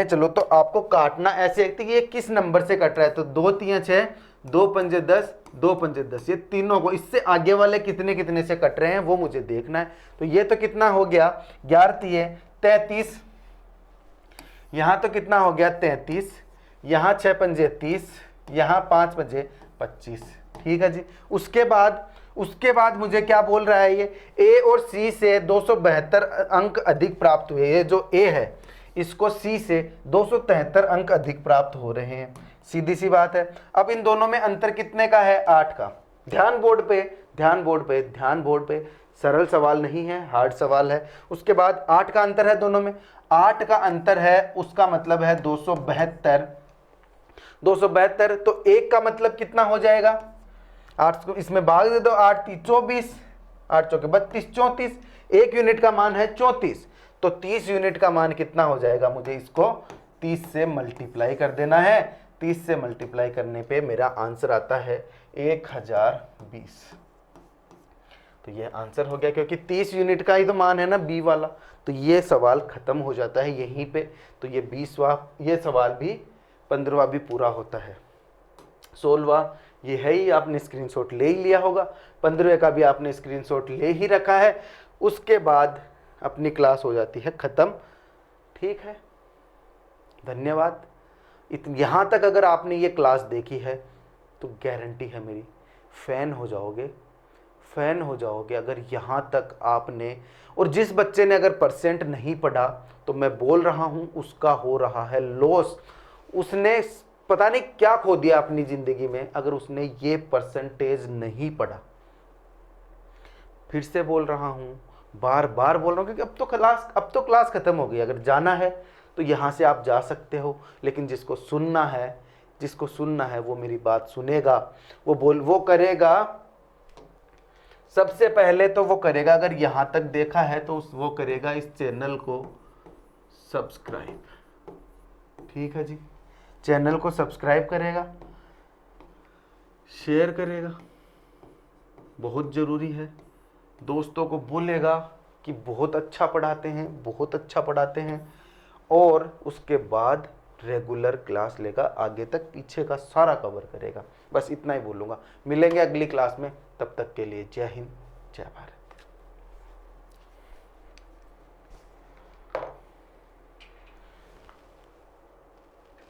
चलो तो आपको काटना ऐसे है कि ये किस नंबर से कट रहा है, तो 2 3 6, 2 5 10, 2 5 10, ये तीनों को, इससे आगे वाले कितने कितने से कट रहे हैं वो मुझे देखना है। तो ये तो कितना हो गया, 11 3 33, यहाँ तो कितना हो गया 33, यहाँ 6 5 30, यहाँ 5 5 25, ठीक है जी। उसके बाद मुझे क्या बोल रहा है, ये ए और सी से 272 अंक अधिक प्राप्त हुए। ये जो ए है इसको सी से 273 अंक अधिक प्राप्त हो रहे हैं, सीधी सी बात है। अब इन दोनों में अंतर कितने का है? 8 का। ध्यान बोर्ड पे, सरल सवाल नहीं है, हार्ड सवाल है। उसके बाद 8 का अंतर है दोनों में, 8 का अंतर है, उसका मतलब है 272। तो 1 का मतलब कितना हो जाएगा? 8 को इसमें भाग दे दो, 8 3 24, 8 चौके 32, 34, 1 यूनिट का मान है 34, तो 30 यूनिट का मान कितना हो जाएगा? मुझे इसको 30 से मल्टीप्लाई कर देना है। 30 से मल्टीप्लाई करने पे मेरा आंसर आता है 1020। तो ये आंसर हो गया, क्योंकि 30 यूनिट का ही तो मान है ना बी वाला। तो ये सवाल खत्म हो जाता है यहीं पे। तो ये 20वां, ये सवाल भी 15वां भी पूरा होता है। 16वां ये है ही, आपने स्क्रीनशॉट ले ही लिया होगा। 15वें का भी आपने स्क्रीनशॉट ले ही रखा है। उसके बाद अपनी क्लास हो जाती है ख़त्म, ठीक है। धन्यवाद। यहाँ तक अगर आपने ये क्लास देखी है तो गारंटी है मेरी, फ़ैन हो जाओगे अगर यहाँ तक आपने। और जिस बच्चे ने अगर परसेंट नहीं पढ़ा, तो मैं बोल रहा हूँ उसका हो रहा है लॉस। उसने पता नहीं क्या खो दिया अपनी ज़िंदगी में अगर उसने ये परसेंटेज नहीं पढ़ा। फिर से बोल रहा हूँ, बार बार बोल रहा हूँ, क्योंकि अब तो क्लास ख़त्म हो गई। अगर जाना है तो यहाँ से आप जा सकते हो, लेकिन जिसको सुनना है जिसको सुनना है वो मेरी बात सुनेगा, वो करेगा। सबसे पहले तो वो करेगा, अगर यहां तक देखा है तो वो करेगा इस चैनल को सब्सक्राइब। ठीक है जी, चैनल को सब्सक्राइब करेगा, शेयर करेगा, बहुत जरूरी है। दोस्तों को बोलेगा कि बहुत अच्छा पढ़ाते हैं, बहुत अच्छा पढ़ाते हैं। और उसके बाद रेगुलर क्लास लेगा, आगे तक पीछे का सारा कवर करेगा। बस इतना ही बोलूँगा। मिलेंगे अगली क्लास में, तब तक के लिए जय हिंद, जय भारत।